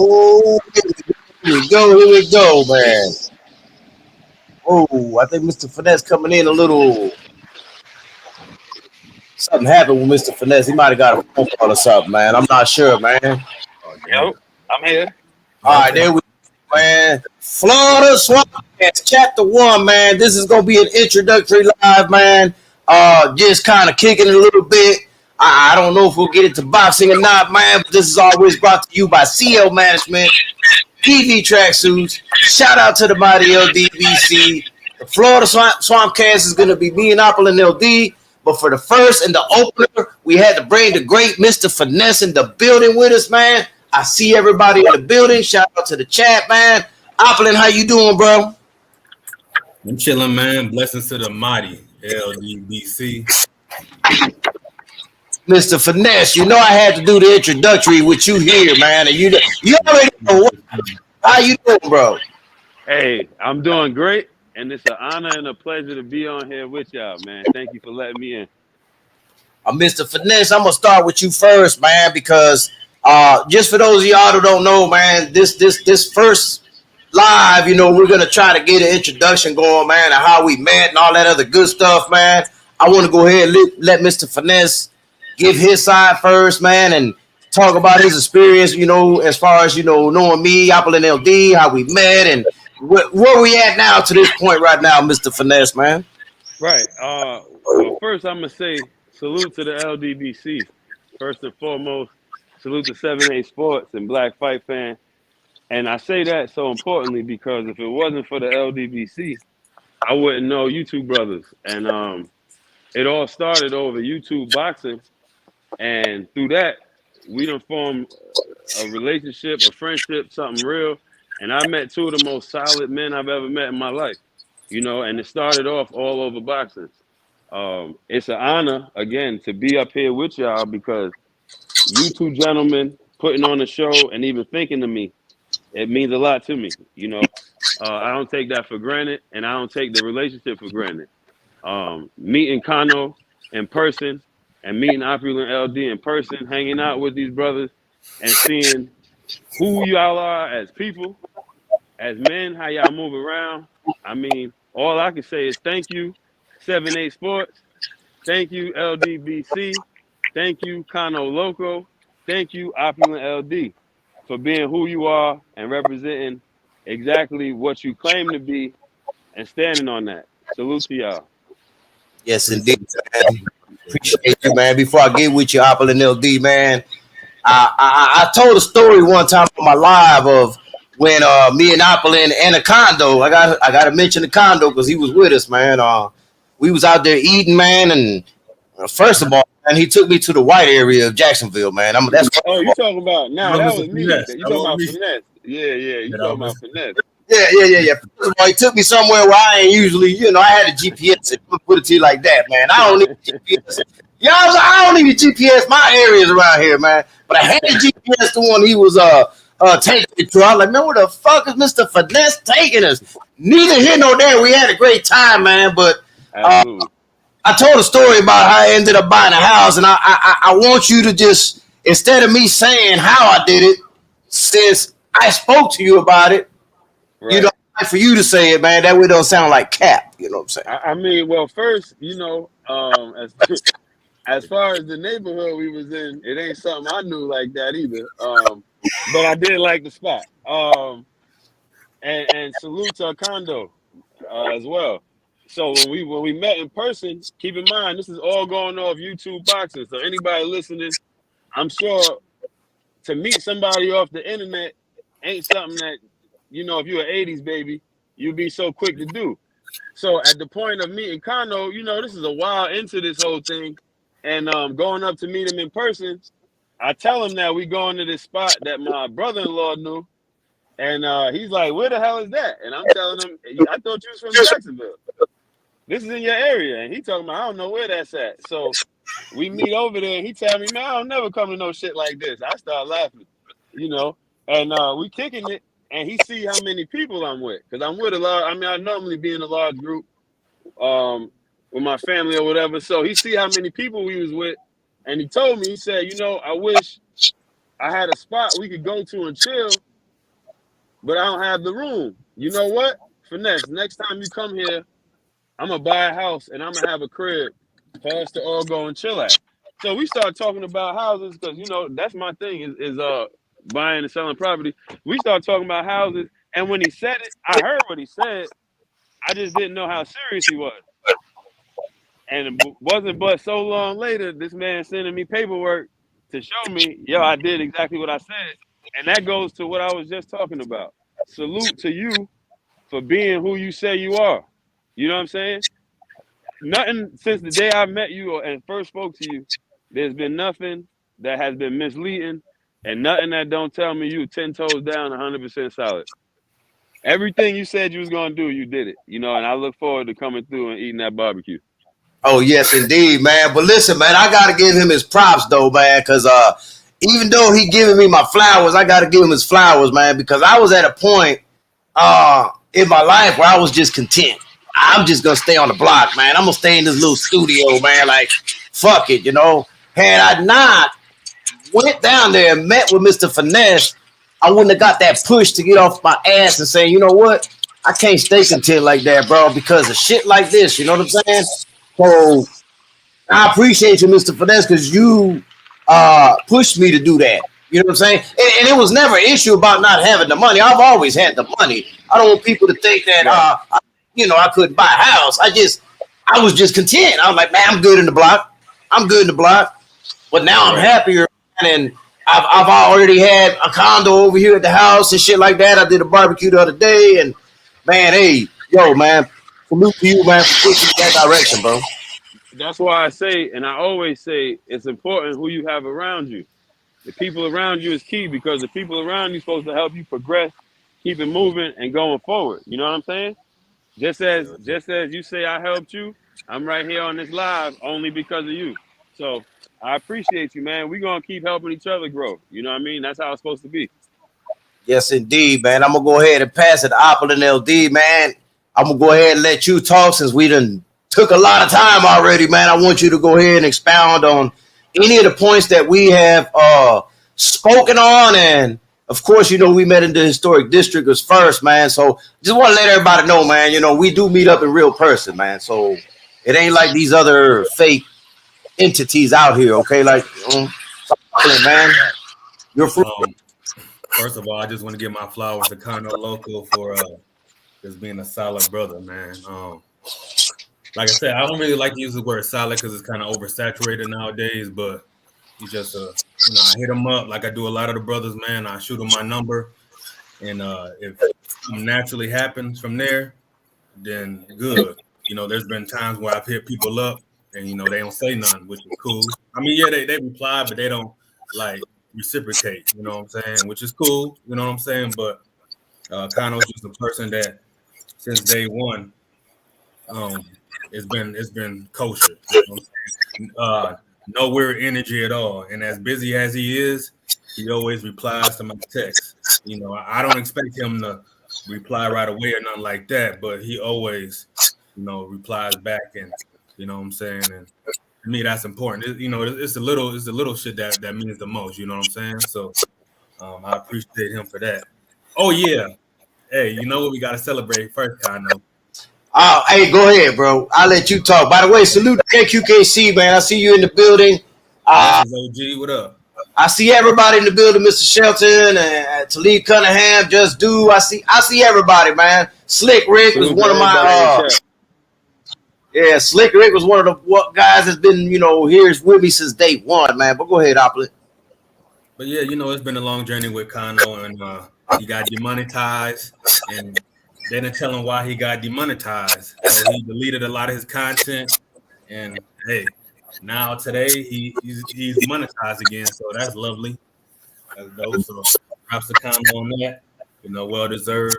Oh, here we go, man. Oh, I think Mr. Finesse coming in a little. Something happened with Mr. Finesse. He might have got a phone call or something, man. I'm not sure, man. Oh, damn. Yo, I'm here. All right, Okay. there we go, man. Flawda Swamp Chapter 1, man. This is going to be an introductory live, man. Just kind of kicking it a little bit. I don't know if we'll get into boxing or not, man, but this is always brought to you by CL Management, PV Tracksuits. Shout out to the mighty LDBC. The Florida Swampcast is going to be me and Apple and LD. But for the first and the opener, we had to bring the great Mr. Finesse in the building with us, man. I see everybody in the building. Shout out to the chat, man. Applin, how you doing, bro? I'm chilling, man. Blessings to the mighty LDBC. Mr. Finesse, you know I had to do the introductory with you here, man. And you already know how you doing, bro? Hey, I'm doing great, and it's an honor and a pleasure to be on here with y'all, man. Thank you for letting me in. Mr. Finesse, I'm gonna start with you first, man, because just for those of y'all who don't know, man, this first live, you know, we're gonna try to get an introduction going, man, and how we met and all that other good stuff, man. I want to go ahead and let Mr. Finesse give his side first, man, and talk about his experience, you know, as far as, you know, knowing me, Apple and LD, how we met, and where we at now to this point right now, Mr. Finesse, man. Right. Well, first I'm gonna say salute to the LDBC. First and foremost, salute to 7A Sports and Black Fight Fan. And I say that so importantly because if it wasn't for the LDBC, I wouldn't know you two brothers. And it all started over YouTube boxing. And through that, we done formed a relationship, a friendship, something real. And I met two of the most solid men I've ever met in my life, you know, and it started off all over boxing. It's an honor, again, to be up here with y'all because you two gentlemen putting on a show and even thinking of me, it means a lot to me, you know. I don't take that for granted, and I don't take the relationship for granted. Meeting Kano in person and meeting Opulent LD in person, hanging out with these brothers and seeing who y'all are as people, as men, how y'all move around. I mean, all I can say is thank you, 7A Sports. Thank you, LDBC. Thank you, Kano Loco. Thank you, Opulent LD, for being who you are and representing exactly what you claim to be and standing on that. Salute to y'all. Yes, indeed, man. Appreciate you, man. Before I get with you, Apple and LD, man, I told a story one time on my live of when me and Apple and a condo. I got to mention the condo because he was with us, man. We was out there eating, man, and first of all, and he took me to the white area of Jacksonville, man. That's Oh, you talking about now? That was me. Finesse. You talking about finesse? Yeah. You talking about finesse? yeah. First of all, he took me somewhere where I ain't usually, you know, I had a GPS. Put it to you like that, man. I don't need a GPS. Y'all, I don't need a GPS. My areas around here, man. But I had a GPS the one he was taking me to. I was like, man, where the fuck is Mr. Finesse taking us? Neither here nor there. We had a great time, man. But Absolutely. I told a story about how I ended up buying a house, and I want you to just, instead of me saying how I did it, since I spoke to you about it, Right. you know, for you to say it, man, that way it don't sound like cap. You know what I'm saying? I mean, well, first, you know, as far as the neighborhood we was in, it ain't something I knew like that either. But I did like the spot. And salute to condo as well. So when we met in person, keep in mind this is all going off YouTube boxing. So anybody listening, I'm sure to meet somebody off the internet ain't something that, you know, if you're an 80s baby, you'd be so quick to do. So at the point of meeting Kano, you know, this is a while into this whole thing. And going up to meet him in person, I tell him that we going to this spot that my brother-in-law knew. And he's like, where the hell is that? And I'm telling him, I thought you was from Jacksonville. This is in your area. And he talking about, I don't know where that's at. So we meet over there and he tell me, man, I don't never come to no shit like this. I start laughing, you know. and we kicking it, and he see how many people I'm with, because I'm with a lot. I mean, I normally be in a large group, with my family or whatever. So he see how many people we was with, and he told me, he said, you know, I wish I had a spot we could go to and chill, but I don't have the room. You know what, Finesse? Next time you come here, I'm gonna buy a house and I'm gonna have a crib for us to all go and chill at. So we start talking about houses because you know that's my thing is buying and selling property. We start talking about houses, and when he said it, I heard what he said. I just didn't know how serious he was. And it wasn't but so long later, this man sending me paperwork to show me, yo, I did exactly what I said. And that goes to what I was just talking about. Salute to you for being who you say you are. You know what I'm saying? Nothing since the day I met you and first spoke to you, there's been nothing that has been misleading and nothing that don't tell me you 10 toes down, 100% solid. Everything you said you was going to do, you did it. You know, and I look forward to coming through and eating that barbecue. Oh yes, indeed, man. But listen, man, I gotta give him his props though, man, because even though he giving me my flowers, I gotta give him his flowers, man, because I was at a point in my life where I was just content. I'm just gonna stay on the block, man. I'm gonna stay in this little studio, man. Like, fuck it, you know. Had I not went down there and met with Mr. Finesse, I wouldn't have got that push to get off my ass and say, you know what? I can't stay content like that, bro, because of shit like this. You know what I'm saying? So I appreciate you, Mr. Finesse, because you pushed me to do that. You know what I'm saying? And it was never an issue about not having the money. I've always had the money. I don't want people to think that I couldn't buy a house. I was just content. I was like, man, I'm good in the block. I'm good in the block. But now I'm happier, and I've already had a condo over here at the house and shit like that. I did a barbecue the other day, and man, hey, yo, man, salute to you, man, for pushing that direction, bro. That's why I say, and I always say, it's important who you have around you. The people around you is key because the people around you are supposed to help you progress, keep it moving, and going forward. You know what I'm saying? Just as you say I helped you, I'm right here on this live only because of you. So I appreciate you, man. We're gonna keep helping each other grow. You know what I mean? That's how it's supposed to be. Yes, indeed, man. I'm gonna go ahead and pass it to Apple and LD, man. I'm gonna go ahead and let you talk since we done took a lot of time already, man. I want you to go ahead and expound on any of the points that we have spoken on. And of course, you know, we met in the historic district as first, man. So just want to let everybody know, man, you know, we do meet up in real person, man. So it ain't like these other fake entities out here, okay? Like, man, you're free. First of all, I just want to give my flowers to Conno Loco for just being a solid brother, man. Like I said, I don't really like to use the word solid because it's kind of oversaturated nowadays, but he's just I hit him up like I do a lot of the brothers, man. I shoot him my number, and if something naturally happens from there, then good. You know, there's been times where I've hit people up and, you know, they don't say nothing, which is cool. I mean, yeah, they reply, but they don't, like, reciprocate, you know what I'm saying, which is cool, you know what I'm saying, but Kano's just a person that since day one, it's been kosher, you know what I'm saying? No weird energy at all, and as busy as he is, he always replies to my texts. You know, I don't expect him to reply right away or nothing like that, but he always, you know, replies back, and you know what I'm saying, and to me, that's important. It's the little shit that means the most. You know what I'm saying? So I appreciate him for that. Oh yeah, hey, you know what? We got to celebrate first, Kano. Oh, hey, go ahead, bro. I'll let you talk. By the way, salute to KQKC, man. I see you in the building. This is OG. What up? I see everybody in the building, Mr. Shelton and Talib Cunningham, Just Do. I see everybody, man. Slick Rick was one of my yeah, Slick Rick was one of the guys that's been, you know, here with me since day one, man. But go ahead, Oplet. But yeah, you know, it's been a long journey with Kano, and he got demonetized, and they didn't tell him why he got demonetized. So he deleted a lot of his content, and hey, now today he's monetized again. So that's lovely. That's dope. So props to Kano on that. You know, well deserved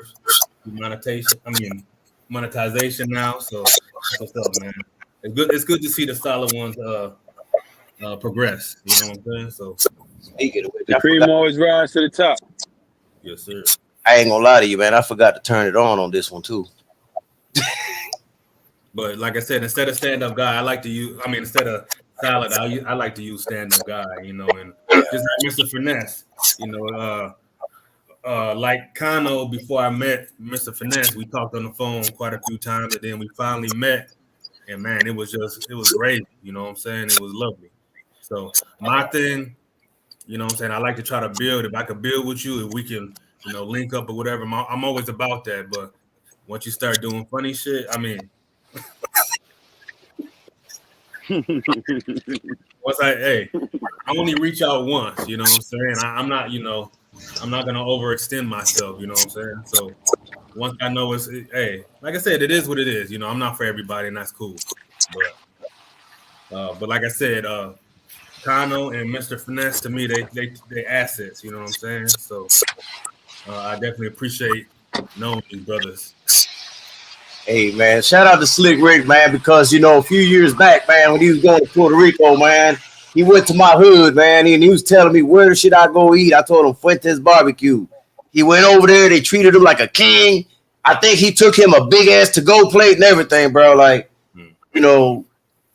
monetization now. So what's up, man? It's good to see the solid ones progress. You know what I'm saying? So the cream always rise to the top. Yes, sir. I ain't gonna lie to you, man. I forgot to turn it on this one too. But like I said, instead of stand up guy, I like to use. I mean, instead of salad, I like to use stand up guy. You know, and just like Mr. Finesse. You know, like Kano, before I met Mr. Finesse, we talked on the phone quite a few times, and then we finally met. And man, it was great. You know what I'm saying? It was lovely. So my thing, you know what I'm saying, I like to try to build. If I could build with you, if we can, you know, link up or whatever, I'm always about that. But once you start doing funny shit, I mean, I only reach out once, you know what I'm saying? I'm not, you know, I'm not gonna overextend myself, you know what I'm saying? So once I know like I said, it is what it is. You know, I'm not for everybody, and that's cool. But like I said, Kano and Mr. Finesse, to me, they assets. You know what I'm saying? So I definitely appreciate knowing these brothers. Hey, man, shout out to Slick Rick, man, because, you know, a few years back, man, when he was going to Puerto Rico, man, he went to my hood, man, and he was telling me, where should I go eat? I told him Fuentes Barbecue. He went over there. They treated him like a king. I think he took him a big-ass to-go plate and everything, bro. Like, you know,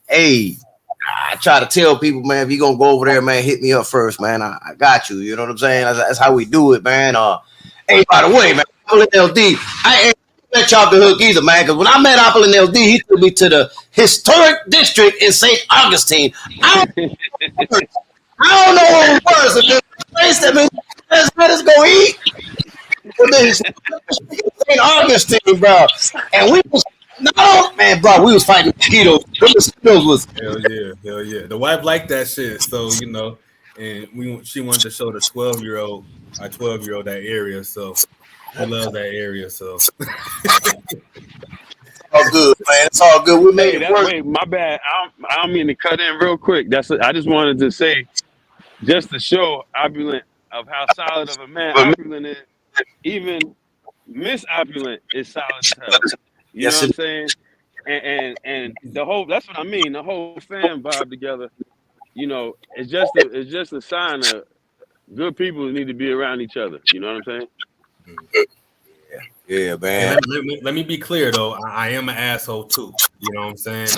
hey, I try to tell people, man, if you're going to go over there, man, hit me up first, man. I got you. You know what I'm saying? That's how we do it, man. Hey, by the way, man, LD, I ain't let y'all the hook either, man, because when I met Apple and LD, he took me to the historic district in St. Augustine. I don't know what it was. It's a place that means let us go eat. St. Augustine, bro. And we was, no, man, bro, we was fighting mosquitoes. The mosquitoes was. Hell yeah. The wife liked that shit, so, you know, and she wanted to show the 12-year-old, our 12-year-old that area, so. I love that area, so. It's all good, man. It's all good. We made it work. Wait, my bad. I don't mean to cut in real quick. I just wanted to say, just to show Opulent of how solid of a man Opulent is. Even Miss Opulent is solid as hell. You know what I'm saying? And the whole, that's what I mean. The whole fan vibe together. You know, it's just a sign of good people need to be around each other. You know what I'm saying? Yeah, man. Let me be clear though. I am an asshole too. You know what I'm saying?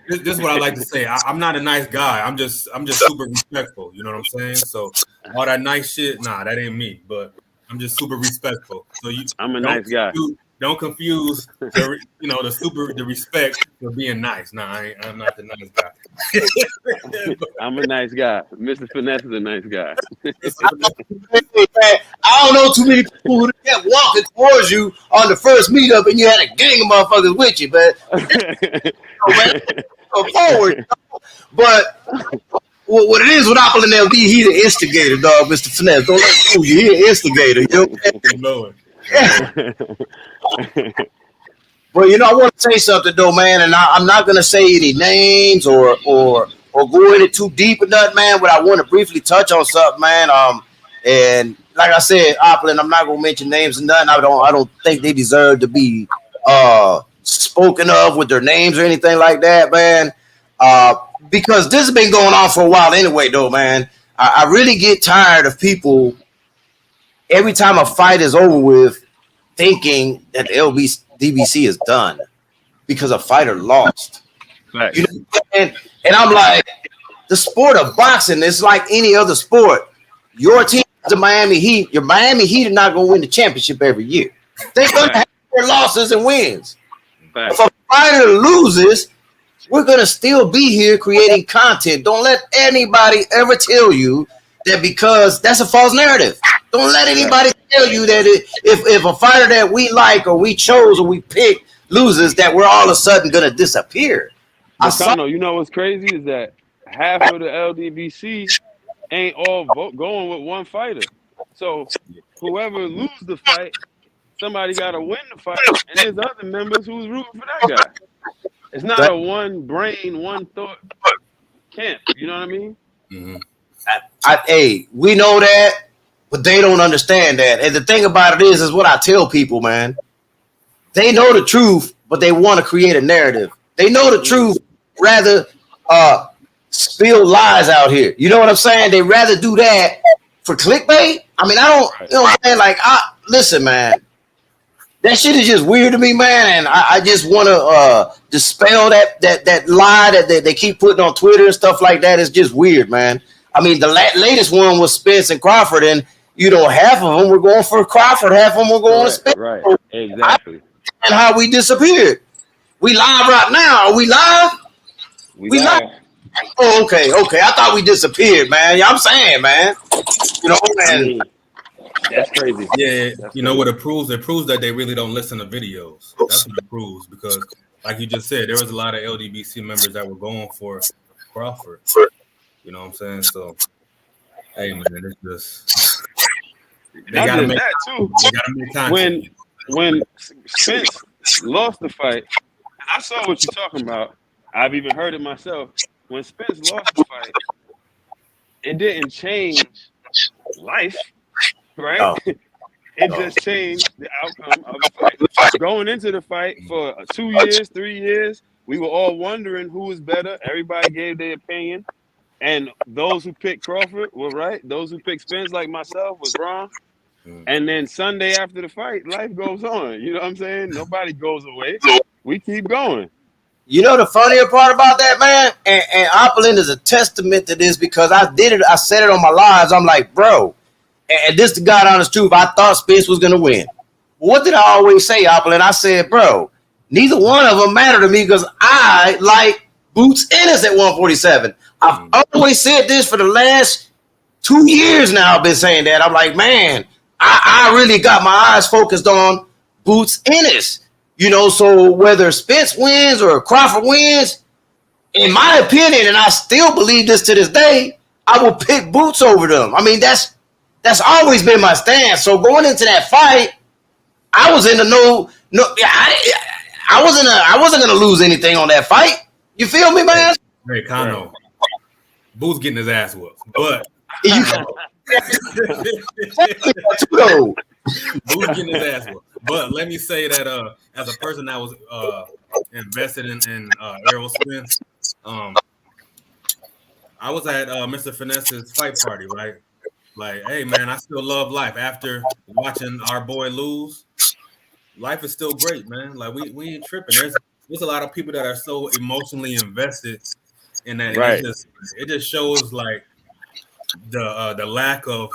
This is what I like to say. I'm not a nice guy. I'm just super respectful. You know what I'm saying? So all that nice shit, nah, that ain't me. But I'm just super respectful. So I'm a nice guy. Don't confuse the respect for being nice. Nah, I'm not the nice guy. I'm a nice guy. Mr. Finesse is a nice guy. I don't know too many people who kept walking towards you on the first meetup and you had a gang of motherfuckers with you, but forward. But what it is with Apple and LD, he's an instigator, dog, Mr. Finesse. Don't let fool you. He's an instigator. You know what I'm saying? Well, you know, I want to say something though, man, and I'm not gonna say any names or go into too deep or nothing, man. But I want to briefly touch on something, man. And like I said, Opland, I'm not gonna mention names and nothing. I don't think they deserve to be spoken of with their names or anything like that, man. Because this has been going on for a while anyway, though, man. I really get tired of people every time a fight is over with thinking that the DBC is done because a fighter lost. Right. You know, and I'm like, the sport of boxing is like any other sport. Your team is the Miami Heat. Your Miami Heat are not going to win the championship every year. They're going to have their losses and wins. Right. If a fighter loses, we're going to still be here creating content. Don't let anybody ever tell you that, because that's a false narrative. Don't let anybody tell you that if a fighter that we like or we chose or we picked loses, that we're all of a sudden going to disappear. You know what's crazy is that half of the LDBC ain't all going with one fighter. So whoever loses the fight, somebody got to win the fight, and there's other members who's rooting for that guy. It's not a one brain, one thought camp. You know what I mean? Mm-hmm. Hey, we know that, but they don't understand that. And the thing about it is what I tell people, man. They know the truth, but they want to create a narrative. They know the truth, rather spill lies out here. You know what I'm saying? They rather do that for clickbait. I mean, I don't, you know what I'm saying? Like, listen, man, that shit is just weird to me, man. And I just want to dispel that lie that they keep putting on Twitter and stuff like that. It's just weird, man. I mean, the latest one was Spence and Crawford, and half of them were going for Crawford, half of them were going to Spence. Right, exactly. And how we disappeared. We live right now. Are we live? We live. Oh, okay. I thought we disappeared, man. Yeah, I'm saying, man. Man. That's crazy. Yeah, what it proves? It proves that they really don't listen to videos. That's what it proves, because, like you just said, there was a lot of LDBC members that were going for Crawford. You know what I'm saying? So, hey, man, it's just they gotta make that too. They gotta make content. When Spence lost the fight, I saw what you're talking about. I've even heard it myself. When Spence lost the fight, it didn't change life. Right? No. It just changed the outcome of the fight. Going into the fight for 2 years, 3 years, we were all wondering who was better. Everybody gave their opinion. And those who picked Crawford were right. Those who picked Spence, like myself, was wrong. And then Sunday after the fight, life goes on. You know what I'm saying? Nobody goes away. We keep going. You know the funnier part about that, man? And Opulent is a testament to this, because I did it. I said it on my lives. I'm like, bro, and this the God honest truth, I thought Spence was going to win. What did I always say, Opulent? I said, bro, neither one of them matter to me, because I like Boots Ennis at 147. I've always said this for the last 2 years now. I've been saying that. I'm like, man, I really got my eyes focused on Boots Ennis. So whether Spence wins or Crawford wins, in my opinion, and I still believe this to this day, I will pick Boots over them. I mean, that's always been my stance. So going into that fight, I was in the I wasn't gonna lose anything on that fight. You feel me, man? Hey, Kano, Boots getting his ass whooped, but Boots getting his ass whooped. But let me say that as a person that was invested in Errol Spence, I was at Mr. Finesse's fight party, right? Like, hey, man, I still love life. After watching our boy lose, life is still great, man. Like, we ain't tripping. There's a lot of people that are so emotionally invested in that. Right. It just shows, like, the lack of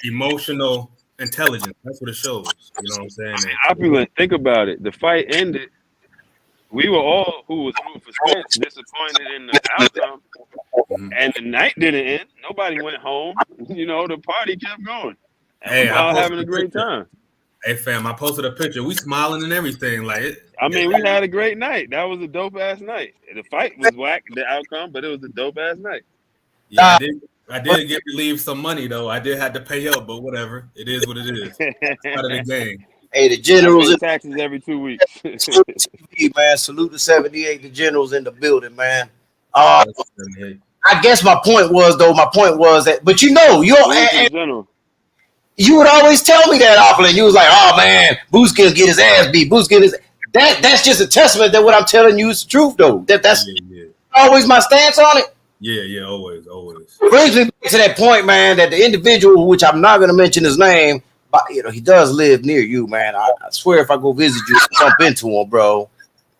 emotional intelligence. That's what it shows. You know what I'm saying? Opulent, think about it. The fight ended. We were all who was rooting for Spence disappointed in the outcome. And the night didn't end. Nobody went home. The party kept going. Hey, I was having a great time. Hey, fam, I posted a picture. We smiling and everything. Like, we had a great night. That was a dope ass night. The fight was whack, the outcome, but it was a dope ass night. Yeah, I did get relieved some money though. I did have to pay up, but whatever. It is what it is. It's part of the game. Hey, the generals in taxes every 2 weeks. Man, salute to 78. The generals in the building, man. I guess my point was that, but you would always tell me that, Opulent. You was like, oh man, Boots can get his ass beat. Boots get his. That's just a testament that what I'm telling you is the truth, though. That's always my stance on it. Yeah, always. Brings me back to that point, man, that the individual, which I'm not going to mention his name, but he does live near you, man. I swear, if I go visit you, I'll bump into him, bro.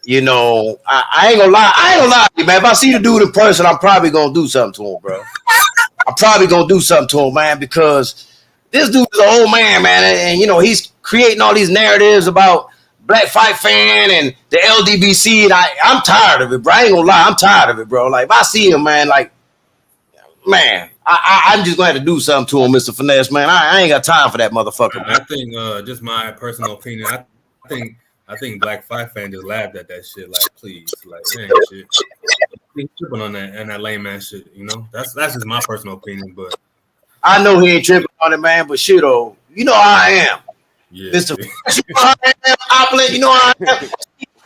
I ain't gonna lie to you, man. If I see the dude in person, I'm probably gonna do something to him, bro. I'm probably gonna do something to him, man, because this dude is an old man, and he's creating all these narratives about Black Fight Fan and the LDBC, and I'm tired of it, bro. I ain't gonna lie, I'm tired of it, bro. Like, if I see him, man, I'm just gonna have to do something to him, Mr. Finesse, man. I ain't got time for that motherfucker. I think, just my personal opinion, I think Black Fight Fan just laughed at that shit. Like, please, like, man, shit. He's tripping on that and that lame ass shit. That's just my personal opinion, but I know he ain't tripping on it, man. But shit, how I am. Yeah, Mr. Opulent, you know how I am.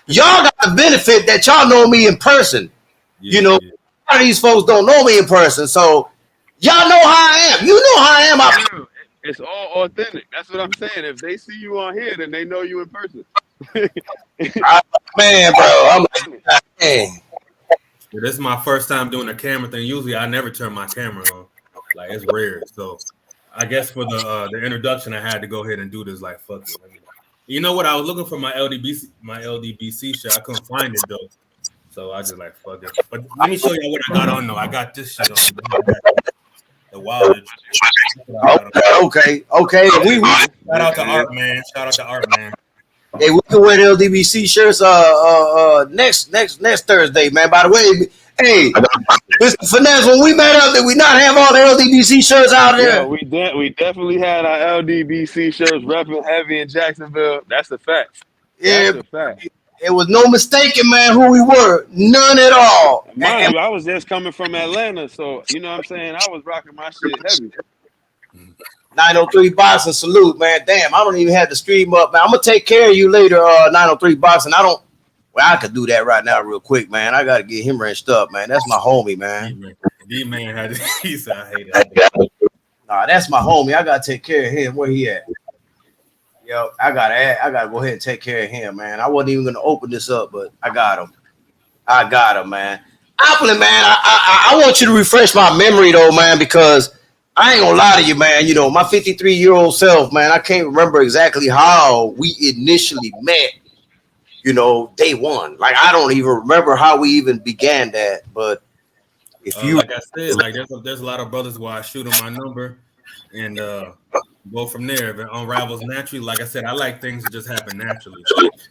Y'all got the benefit that y'all know me in person. A lot of these folks don't know me in person, so y'all know how I am. You know how I am. It's all authentic. That's what I'm saying. If they see you on here, then they know you in person. Man, bro, I'm like, man. Yeah, this is my first time doing a camera thing. Usually, I never turn my camera on. Like, it's rare. So, I guess for the introduction, I had to go ahead and do this. Like, fuck it. You know what? I was looking for my LDBC shirt. I couldn't find it though, so I just like fuck it. But let me show you what I got on though. I got this shit on. The Wilder. Okay. Shout out to Art Man. Hey, we can wear the LDBC shirts next Thursday, man. By the way, hey, Mr. Finesse, when we met up, did we not have all the LDBC shirts out there? Yeah, we definitely had our LDBC shirts repping heavy in Jacksonville. That's a fact. Yeah, that's a fact. It was no mistaking, man, who we were. None at all. Mind you, I was just coming from Atlanta, so you know what I'm saying? I was rocking my shit heavy. 903 Boxing, salute, man. Damn, I don't even have the stream up, man. I'm gonna take care of you later, 903 Boxing. I could do that right now real quick, man. I gotta get him wrenched up, man. That's my homie, man. D-Man had he said I hate it. Nah, that's my homie. I gotta take care of him. Where he at? Yo, I gotta go ahead and take care of him, man. I wasn't even gonna open this up, but I got him, man. Appling, man, I want you to refresh my memory though, man, because I ain't gonna lie to you, man. You know, my 53-year-old self, man, I can't remember exactly how we initially met, you know, day one. Like, I don't even remember how we even began that. But if you like I said, like there's a lot of brothers where I shoot them my number and go from there. If it unravels naturally, like I said, I like things to just happen naturally.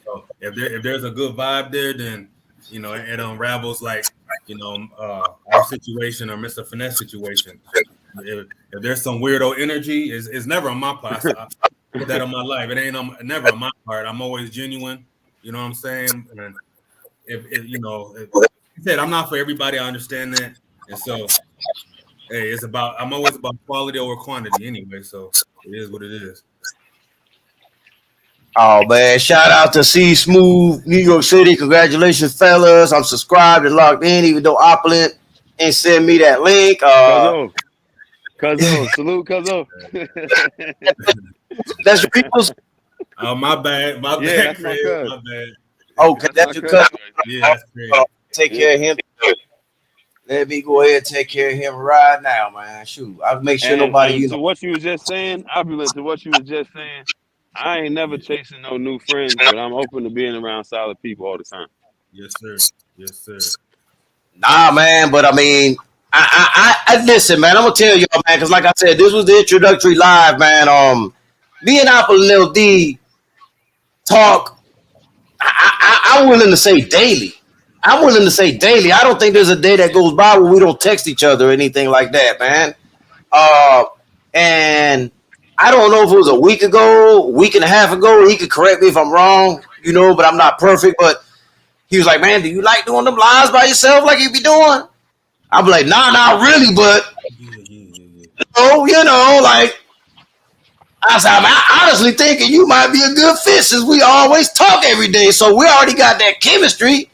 So if there's a good vibe there, then you know it unravels like our situation or Mr. Finesse situation. If there's some weirdo energy, it's never on my part. I put that on my life. It ain't never on my part. I'm always genuine. You know what I'm saying? And if I said I'm not for everybody, I understand that. And so, hey, I'm always about quality over quantity anyway. So it is what it is. Oh man, shout out to C Smooth, New York City. Congratulations, fellas. I'm subscribed and logged in, even though Opulent ain't send me that link. Cuzzo, salute, Cuzzo. That's your people's. Oh, my bad. My bad. Okay, that's your cousin. Yeah, that's great. Take care of him. Let me go ahead and take care of him right now, man. Shoot, I'll make sure nobody. To what you was just saying, Opulent. To what you was just saying, I ain't never chasing no new friends, but I'm open to being around solid people all the time. Yes, sir. Nah, man, but I mean, I listen, man. I'm gonna tell y'all, man, because like I said, this was the introductory live, man. Me and Apple and LD talk. I'm willing to say daily. I don't think there's a day that goes by where we don't text each other or anything like that, man. And I don't know if it was a week and a half ago. He could correct me if I'm wrong, but I'm not perfect. But he was like, man, do you like doing them lives by yourself like you be doing? I'm like, nah, not really, but like I said, I'm honestly thinking you might be a good fit since we always talk every day. So we already got that chemistry.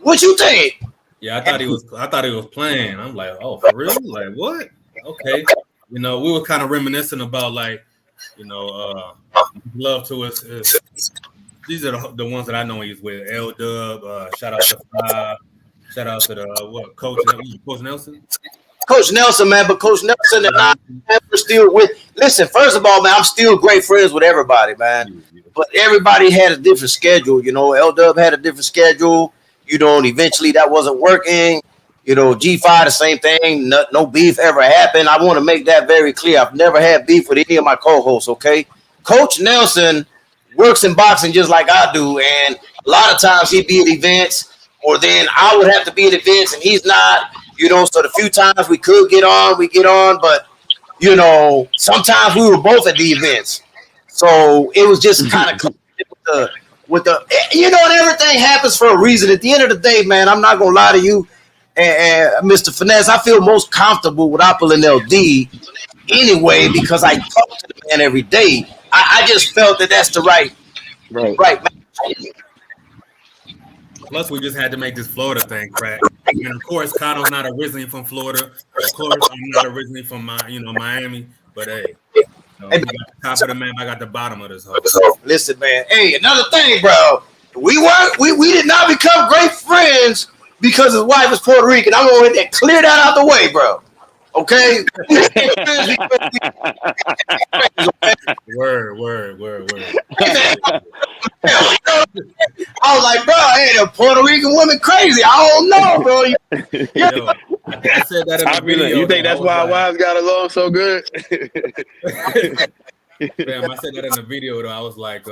What you think? Yeah, I thought he was playing. I'm like, oh, for real? Like what? Okay. We were kind of reminiscing about like, love to us. These are the ones that I know he's with. L Dub, shout out to Five. Shout out to the Coach Nelson. Coach Nelson, man, but Coach Nelson and I we're still with. Listen, first of all, man, I'm still great friends with everybody, man. But everybody had a different schedule. L Dub had a different schedule. And eventually that wasn't working. G5, the same thing. No beef ever happened. I want to make that very clear. I've never had beef with any of my co-hosts. Okay, Coach Nelson works in boxing just like I do, and a lot of times he'd be at events, or then I would have to be at events and he's not. So the few times we could get on, we get on, but sometimes we were both at the events, so it was just kind of with the and everything happens for a reason. At the end of the day, man, I'm not gonna lie to you, and Mr. Finesse, I feel most comfortable with Apple and LD anyway because I talk to the man every day. I just felt that that's the right man. Plus, we just had to make this Florida thing crack. And of course, Cotto's not originally from Florida. Of course, I'm not originally from Miami. But hey, we got the top of the map. I got the bottom of this hole. Listen, man. Hey, another thing, bro. We did not become great friends because his wife is Puerto Rican. I'm gonna clear that out the way, bro. Okay. Word. I was like, bro, hey, the Puerto Rican women crazy. I don't know, bro. Yo, I said that in the video. You think though. that's why our wives got along so good? Fam, I said that in the video though. I was like,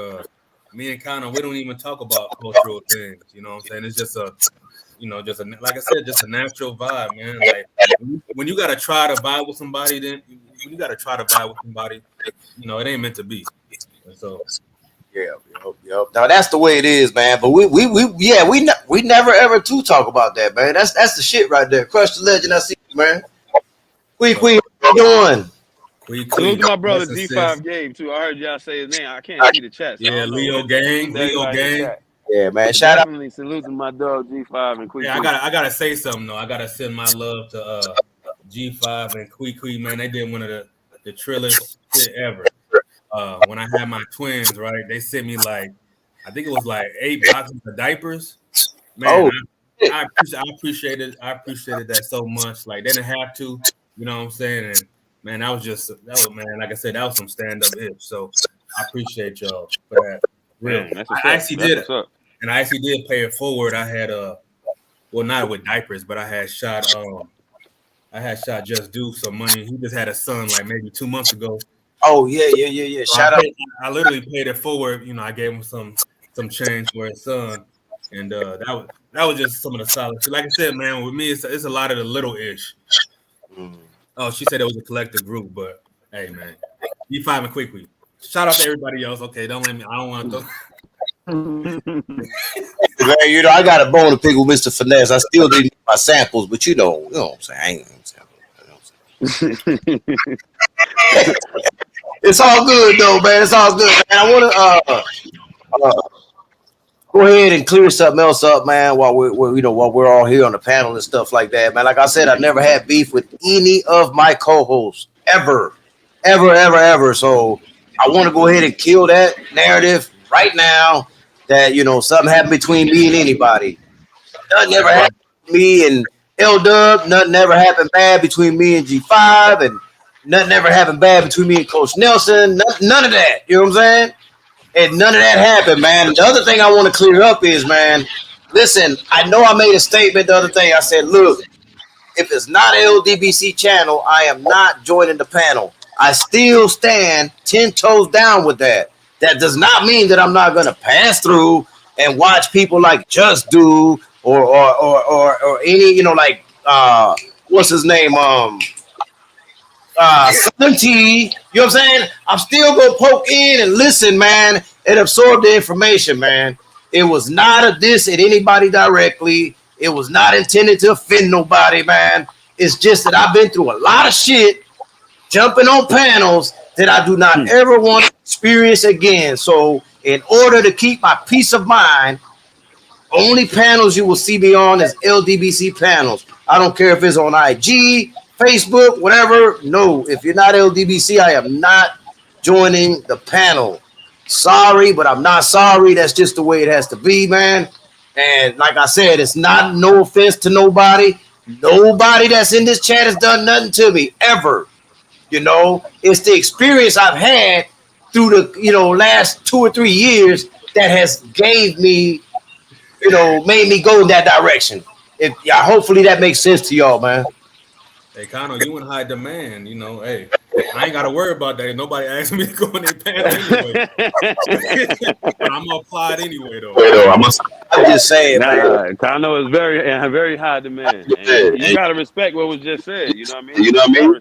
me and Connor, we don't even talk about cultural things. You know what I'm saying? It's just like I said, just a natural vibe, man. Like when you gotta try to vibe with somebody, you know, it ain't meant to be. And so Yep. Now that's the way it is, man. But we never ever to talk about that, man. That's the shit right there. Crush the legend. I see you, man. Queen, what you doing? Salute to my brother G5 Gabe too. I heard y'all say his name. I can't see the chat. So yeah, Leo Gang. Yeah, man. Definitely salute to my dog G5 and Quee. Yeah, I gotta say something though. I gotta send my love to G5 and Quee, man. They did one of the trillest shit ever. When I had my twins, right? They sent me like, I think it was like 8 boxes of diapers. Man, I appreciated that so much. Like they didn't have to, you know what I'm saying? And man, that was like I said, that was some stand-up ish. So I appreciate y'all for that. Real. Man, I actually did pay it forward. I had well, not with diapers, but I had shot Just Do some money. He just had a son like maybe 2 months ago. Oh yeah. So I literally paid it forward. You know, I gave him some change for his son, and that was just some of the solid shit. Like I said, man, with me, it's a lot of the little ish. Oh, she said it was a collective group, but hey, man, G5 and Quee. Shout out to everybody else. Okay, don't let me. I don't want to. Man, you know, I got a bone to pick with Mr. Finesse. I still need my samples, but you know what I'm saying. I ain't It's all good though, man. It's all good, man. I want to go ahead and clear something else up, man. While we're all here on the panel and stuff like that, man. Like I said, I never had beef with any of my co-hosts ever. So I want to go ahead and kill that narrative right now. That something happened between me and anybody. Nothing ever happened between me and L-Dub. Nothing ever happened bad between me and G5, and nothing ever happened bad between me and Coach Nelson. None of that. You know what I'm saying? And none of that happened, man. The other thing I want to clear up is, man, listen, I know I made a statement the other day. I said, look, if it's not LDBC channel, I am not joining the panel. I still stand 10 toes down with that. That does not mean that I'm not going to pass through and watch people like Just Do or any, like, what's his name? Southern T, you know what I'm saying? I'm still gonna poke in and listen, man, and absorb the information, man. It was not a diss at anybody directly. It was not intended to offend nobody, man. It's just that I've been through a lot of shit, jumping on panels that I do not ever want to experience again. So, in order to keep my peace of mind, only panels you will see me on is LDBC panels. I don't care if it's on IG, Facebook, whatever. No, if you're not LDBC, I am not joining the panel. Sorry, but I'm not sorry. That's just the way it has to be, man. And like I said, it's not no offense to nobody. Nobody that's in this chat has done nothing to me ever. It's the experience I've had through the last 2 or 3 years that has gave me, made me go in that direction. Hopefully that makes sense to y'all, man. Hey, Connor, you in high demand, hey, I ain't got to worry about that. Nobody asked me to go in their panel anyway. I'm going to apply it anyway, though. I'm just saying, Connor is very high demand. And you got to respect what was just said. You know what I mean?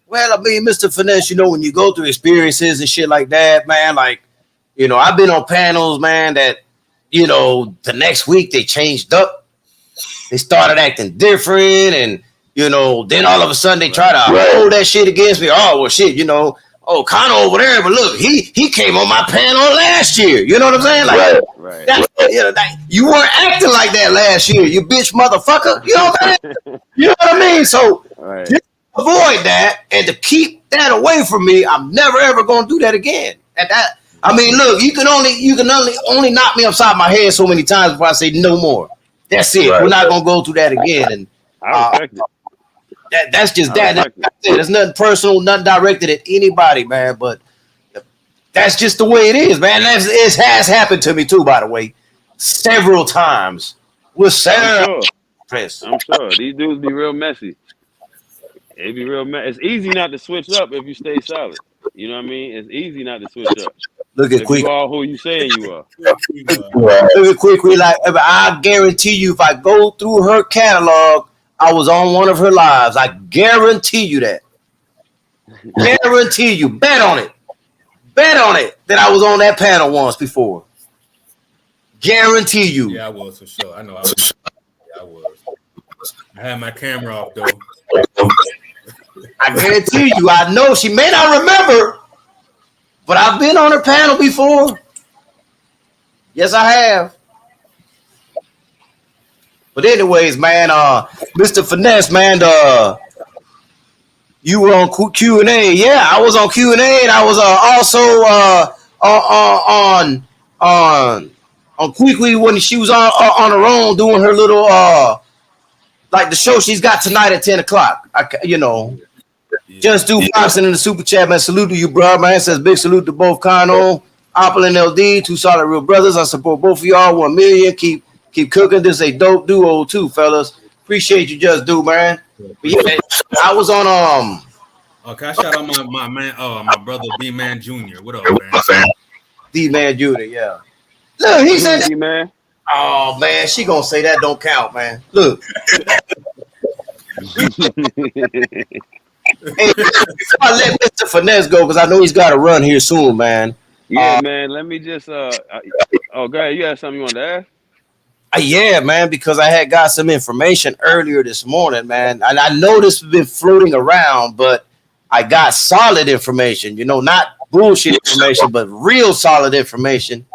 Well, I mean, Mr. Finesse, when you go through experiences and shit like that, man, like, I've been on panels, man, that, the next week they changed up. They started acting different, and, then all of a sudden they try to hold that shit against me. Oh, well, shit, Connor over there, but look, he came on my panel last year. You know what I'm saying? Like, you weren't acting like that last year, you bitch motherfucker. You know what I'm saying? You know what I mean? So, just avoid that, and to keep that away from me, I'm never ever gonna do that again. And that, I mean, look, you can only knock me upside my head so many times before I say no more. That's it. We're not gonna go through that again. And I respect it. That's just I that. respect it. There's nothing personal, nothing directed at anybody, man. But that's just the way it is, man. It has happened to me too, by the way, several times with I'm Sarah. sure. Chris, I'm sure these dudes be real messy. It be real messy. It's easy not to switch up if you stay solid. You know what I mean? It's easy not to switch up look at if you quick. are who you saying you are. Look at quickly. Like I guarantee you, if I go through her catalog, I was on one of her lives. I guarantee you that. Guarantee you. Bet on it. Bet on it that I was on that panel once before. Guarantee you. Yeah, I was for sure. I know I was. Yeah, I was. I had my camera off though. I guarantee you. I know she may not remember, but I've been on her panel before. Yes, I have. But anyways, man, Mr. Finesse, man, you were on Q&A. Yeah, I was on Q&A, and I was also on Quickly when she was on her own doing her little like the show she's got tonight at 10 o'clock. Just do Foxing in the super chat, man. Salute to you, bro, man. Says big salute to both Kano, Apple, and LD, two solid real brothers. I support both of y'all. 1 million. Keep cooking. This is a dope duo too, fellas. Appreciate you, just do, man. But yeah, I was on Okay, I shout out my man, my brother B Man Jr. What up, man? D Man Jr. Yeah. Look, he said, man. "Oh man, she gonna say that don't count, man." Look. Hey, before I let Mr. Finesse go, because I know he's got to run here soon, man. Yeah, man. Let me just oh, go ahead. You had something you wanted to ask? Yeah, man, because I had got some information earlier this morning, man, and I know this has been floating around, but I got solid information. Not bullshit information, but real solid information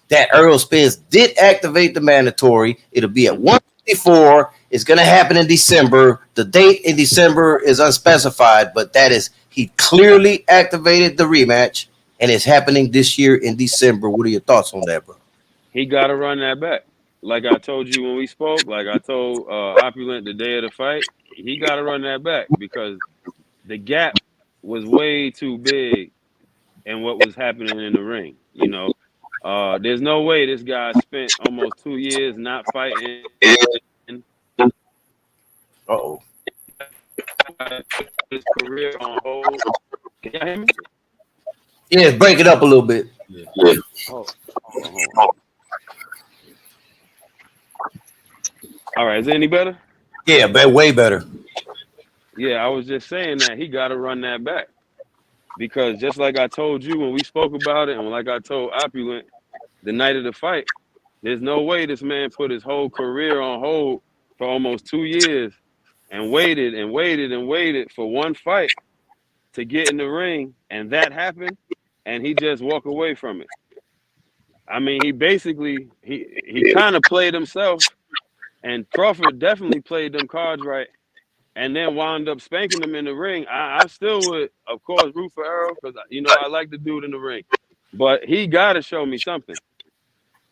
that Earl Spence did activate the mandatory. It'll be at 154. It's going to happen in December. The date in December is unspecified, but he clearly activated the rematch, and it's happening this year in December. What are your thoughts on that, bro? He got to run that back. Like I told you when we spoke, like I told Opulent the day of the fight, he got to run that back because the gap was way too big in what was happening in the ring. There's no way this guy spent almost 2 years not fighting. Uh-oh. His career on hold. Can y'all hear me? Yeah, break it up a little bit. Yeah. Oh. All right, is it any better? Yeah, but way better. Yeah, I was just saying that he got to run that back because just like I told you when we spoke about it, and like I told Opulent the night of the fight, there's no way this man put his whole career on hold for almost 2 years and waited and waited and waited for one fight to get in the ring, and that happened, and he just walk away from it. I mean, he basically he kind of played himself, and Crawford definitely played them cards right, and then wound up spanking him in the ring. I still would, of course, root for Earl because I like the dude in the ring, but he got to show me something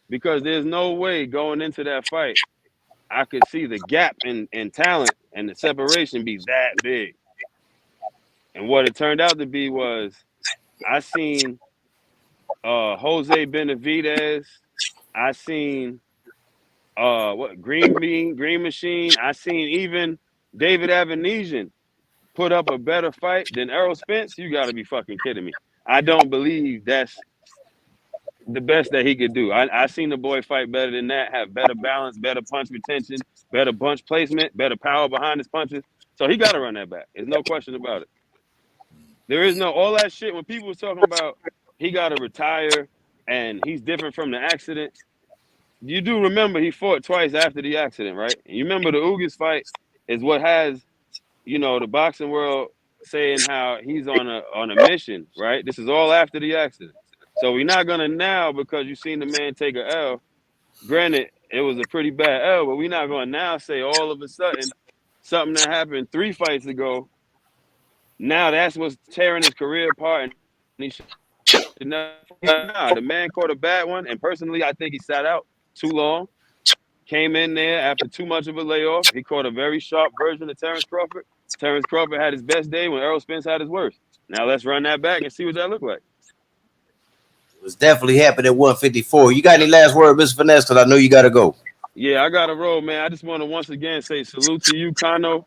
because there's no way going into that fight I could see the gap in talent and the separation be that big. And what it turned out to be was I seen Jose Benavidez, I seen Green Machine, I seen even David Avanesian put up a better fight than Errol Spence. You got to be fucking kidding me. I don't believe that's the best that he could do. I seen the boy fight better than that, have better balance, better punch retention, better punch placement, better power behind his punches. So he got to run that back. There's no question about it. There is no all that shit when people was talking about he got to retire and he's different from the accident. You do remember he fought twice after the accident, right? And you remember the Ugas fight is what has the boxing world saying how he's on a mission, right? This is all after the accident. So we're not gonna now because you seen the man take a L. Granted, it was a pretty bad L, but we're not gonna now say all of a sudden something that happened 3 fights ago. Now that's what's tearing his career apart, and he should not. The man caught a bad one, and personally, I think he sat out too long. came in there after too much of a layoff. He caught a very sharp version of Terrence Crawford. Terrence Crawford had his best day when Errol Spence had his worst. Now let's run that back and see what that looked like. It was definitely happened at 154. You got any last word, Mr. Finesse? Because I know you got to go. Yeah, I got to roll, man. I just want to once again say salute to you, Kano.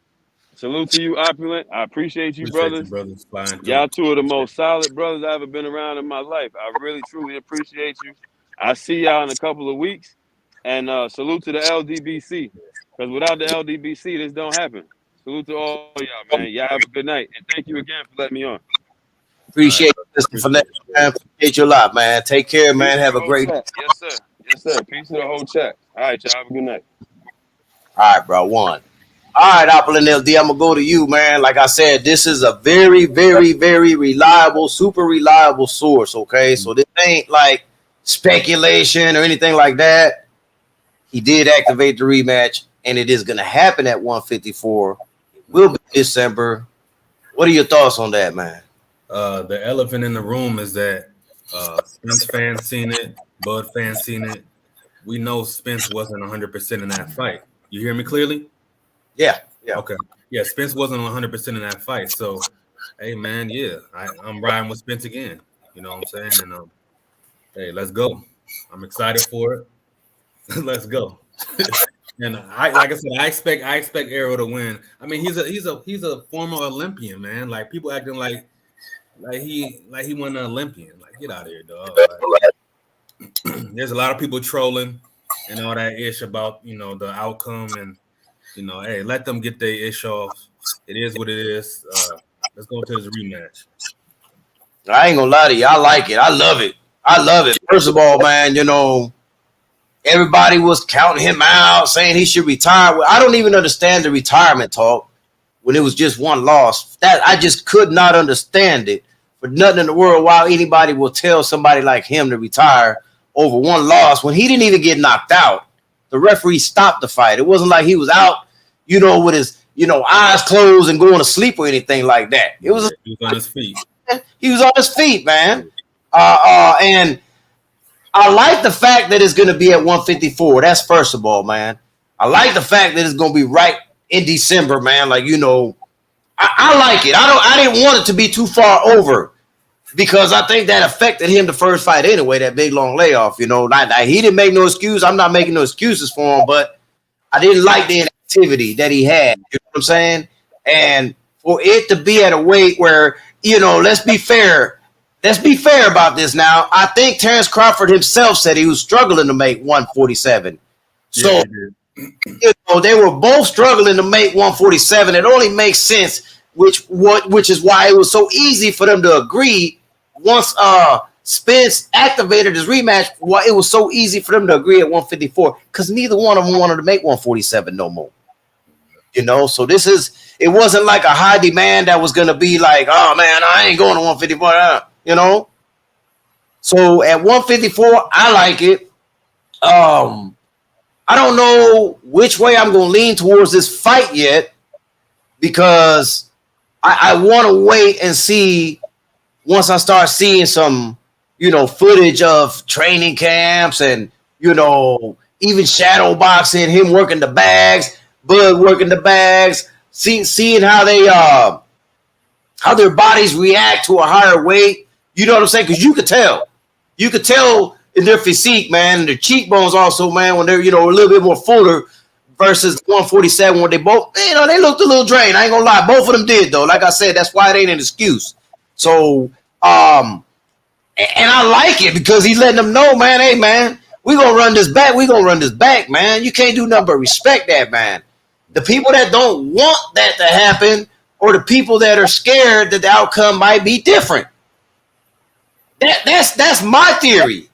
Salute to you, Opulent. I appreciate you, brothers. Y'all two of the most solid brothers I've ever been around in my life. I really, truly appreciate you. I see y'all in a couple of weeks. And salute to the LDBC. Because without the LDBC, this don't happen. Salute to all y'all, man. Y'all have a good night. And thank you again for letting me on. Appreciate you, Mr. Finesse, man. Appreciate you a lot, man. Take care, man. Have a great day. Yes, sir. Yes, sir. Peace to the whole chat. All right, y'all. Have a good night. All right, bro. One. All right, Opulent LD, I'm going to go to you, man. Like I said, this is a very, very, very reliable, super reliable source, okay? So this ain't like speculation or anything like that. He did activate the rematch, and it is going to happen at 154. It will be December. What are your thoughts on that, man? The elephant in the room is that Spence fans seen it, Bud fans seen it. We know Spence wasn't 100% in that fight. You hear me clearly? Yeah. Okay. Yeah, Spence wasn't 100% in that fight. So, hey, man, yeah, I'm riding with Spence again. You know what I'm saying? And hey, let's go. I'm excited for it. Let's go. And like I said, I expect Errol to win. I mean, he's a former Olympian, man. Like people acting like he won an Olympian. Like, get out of here, dog. Like, there's a lot of people trolling and all that ish about the outcome, and hey, let them get their ish off. It is what it is. Let's go to this rematch. I ain't gonna lie to you. I like it. I love it. First of all, man, everybody was counting him out, saying he should retire. I don't even understand the retirement talk when it was just one loss. That I just could not understand it for nothing in the world. Why anybody will tell somebody like him to retire over one loss when he didn't even get knocked out. The referee stopped the fight. It wasn't like he was out, with his, eyes closed and going to sleep or anything like that. It was he was on his feet. He was on his feet, man. And I like the fact that it's going to be at 154. That's first of all, man. I like the fact that it's going to be right in December, man. Like, I like it. I didn't want it to be too far over because I think that affected him the first fight anyway, that big long layoff. He didn't make no excuse. I'm not making no excuses for him, but I didn't like the inactivity that he had. You know what I'm saying? And for it to be at a weight where, let's be fair. Let's be fair about this now. I think Terrence Crawford himself said he was struggling to make 147. So, they were both struggling to make 147. It only makes sense, which is why it was so easy for them to agree once Spence activated his rematch. Why it was so easy for them to agree at 154 because neither one of them wanted to make 147 no more. So it wasn't like a high demand that was going to be like, oh man, I ain't going to 154. So at 154, I like it. I don't know which way I'm going to lean towards this fight yet because I want to wait and see once I start seeing some, footage of training camps and, even shadow boxing, him working the bags, Bud working the bags, seeing how they how their bodies react to a higher weight. You know what I'm saying? Because you could tell in their physique, man, and their cheekbones also, man, when they're, a little bit more fuller versus 147 when they both, they looked a little drained. I ain't gonna lie. Both of them did, though. Like I said, that's why it ain't an excuse. So, and I like it because he's letting them know, man, hey, man, we gonna run this back. We gonna run this back, man. You can't do nothing but respect that, man. The people that don't want that to happen or the people that are scared that the outcome might be different. That's my theory.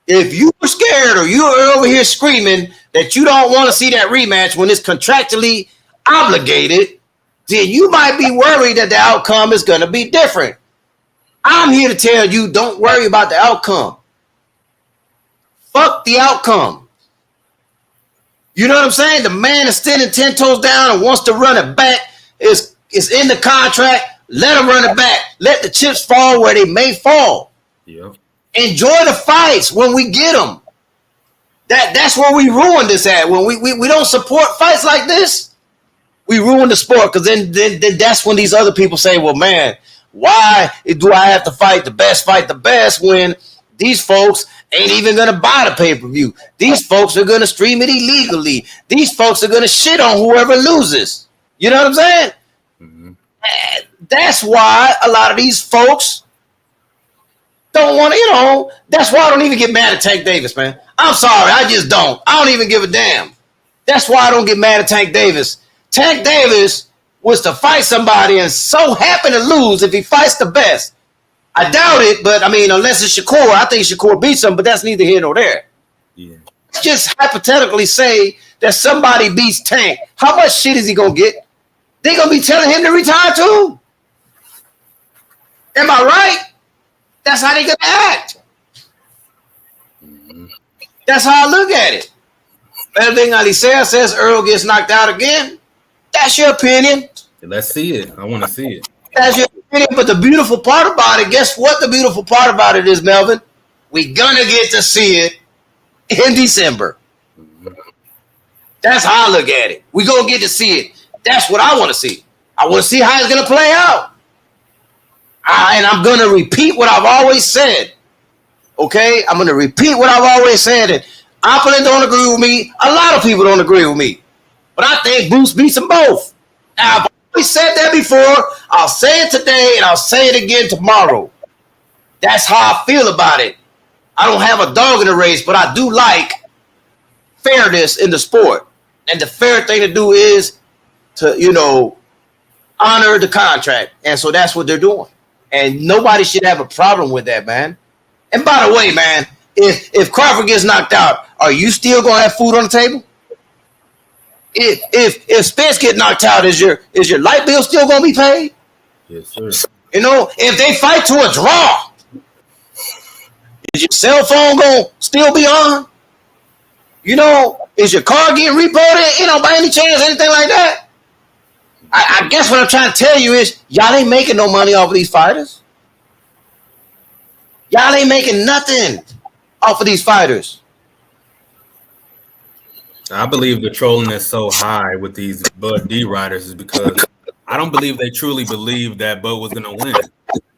If you were scared or you're over here screaming that you don't want to see that rematch when it's contractually obligated, then you might be worried that the outcome is going to be different. I'm here to tell you, don't worry about the outcome. Fuck the outcome. You know what I'm saying? The man is standing 10 toes down and wants to run it back. It's in the contract. Let him run it back. Let the chips fall where they may fall. Yep. Enjoy the fights when we get them. That's where we ruin this at. When we don't support fights like this, we ruin the sport, because then that's when these other people say, well, man, why do I have to fight the best when these folks ain't even going to buy the pay-per-view? These folks are going to stream it illegally. These folks are going to shit on whoever loses. You know what I'm saying? Mm-hmm. That's why a lot of these folks don't want to, that's why I don't even get mad at Tank Davis, man. I'm sorry, I just don't. I don't even give a damn. That's why I don't get mad at Tank Davis. Tank Davis was to fight somebody and so happen to lose if he fights the best. I doubt it, but I mean, unless it's Shakur, I think Shakur beats him, but that's neither here nor there. Yeah. Just hypothetically say that somebody beats Tank. How much shit is he going to get? They're going to be telling him to retire too. Am I right? That's how they're going to act. Mm-hmm. That's how I look at it. Melvin Alicea says Earl gets knocked out again. That's your opinion. Let's see it. I want to see it. That's your opinion. But the beautiful part about it, guess what the beautiful part about it is, Melvin? We're going to get to see it in December. Mm-hmm. That's how I look at it. We're going to get to see it. That's what I want to see. I want to see how it's going to play out. And I'm going to repeat what I've always said. Okay? I'm going to repeat what I've always said. And Opulent don't agree with me. A lot of people don't agree with me. But I think Bruce beats them both. Now, I've always said that before. I'll say it today, and I'll say it again tomorrow. That's how I feel about it. I don't have a dog in the race, but I do like fairness in the sport. And the fair thing to do is to, honor the contract. And so that's what they're doing. And nobody should have a problem with that, man. And by the way, man, if Crawford gets knocked out, are you still going to have food on the table? If Spence get knocked out, is your light bill still going to be paid? Yes, sir. If they fight to a draw, is your cell phone going to still be on? Is your car getting reported? By any chance, anything like that? I guess what I'm trying to tell you is y'all ain't making no money off of these fighters. Y'all ain't making nothing off of these fighters. I believe the trolling is so high with these Bud D riders is because I don't believe they truly believe that Bud was going to win.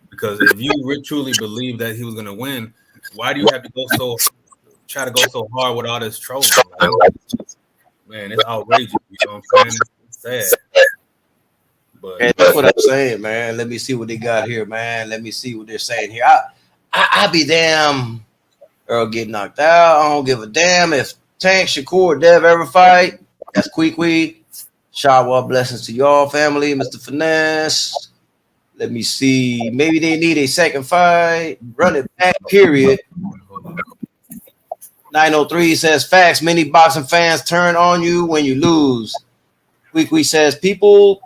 Because if you truly believe that he was going to win, why do you have to try to go so hard with all this trolling? Man, it's outrageous. You know what I'm saying? It's sad. But that's what I'm saying, man. Let me see what they got here, man. Let me see what they're saying here. I be damn Earl get knocked out. I don't give a damn if Tank, Shakur, Dev ever fight. That's Queequeg. Shawa, blessings to y'all family. Mr. Finesse. Let me see. Maybe they need a second fight. Run it back, period. 903 says, facts. Many boxing fans turn on you when you lose. Queequeg says, people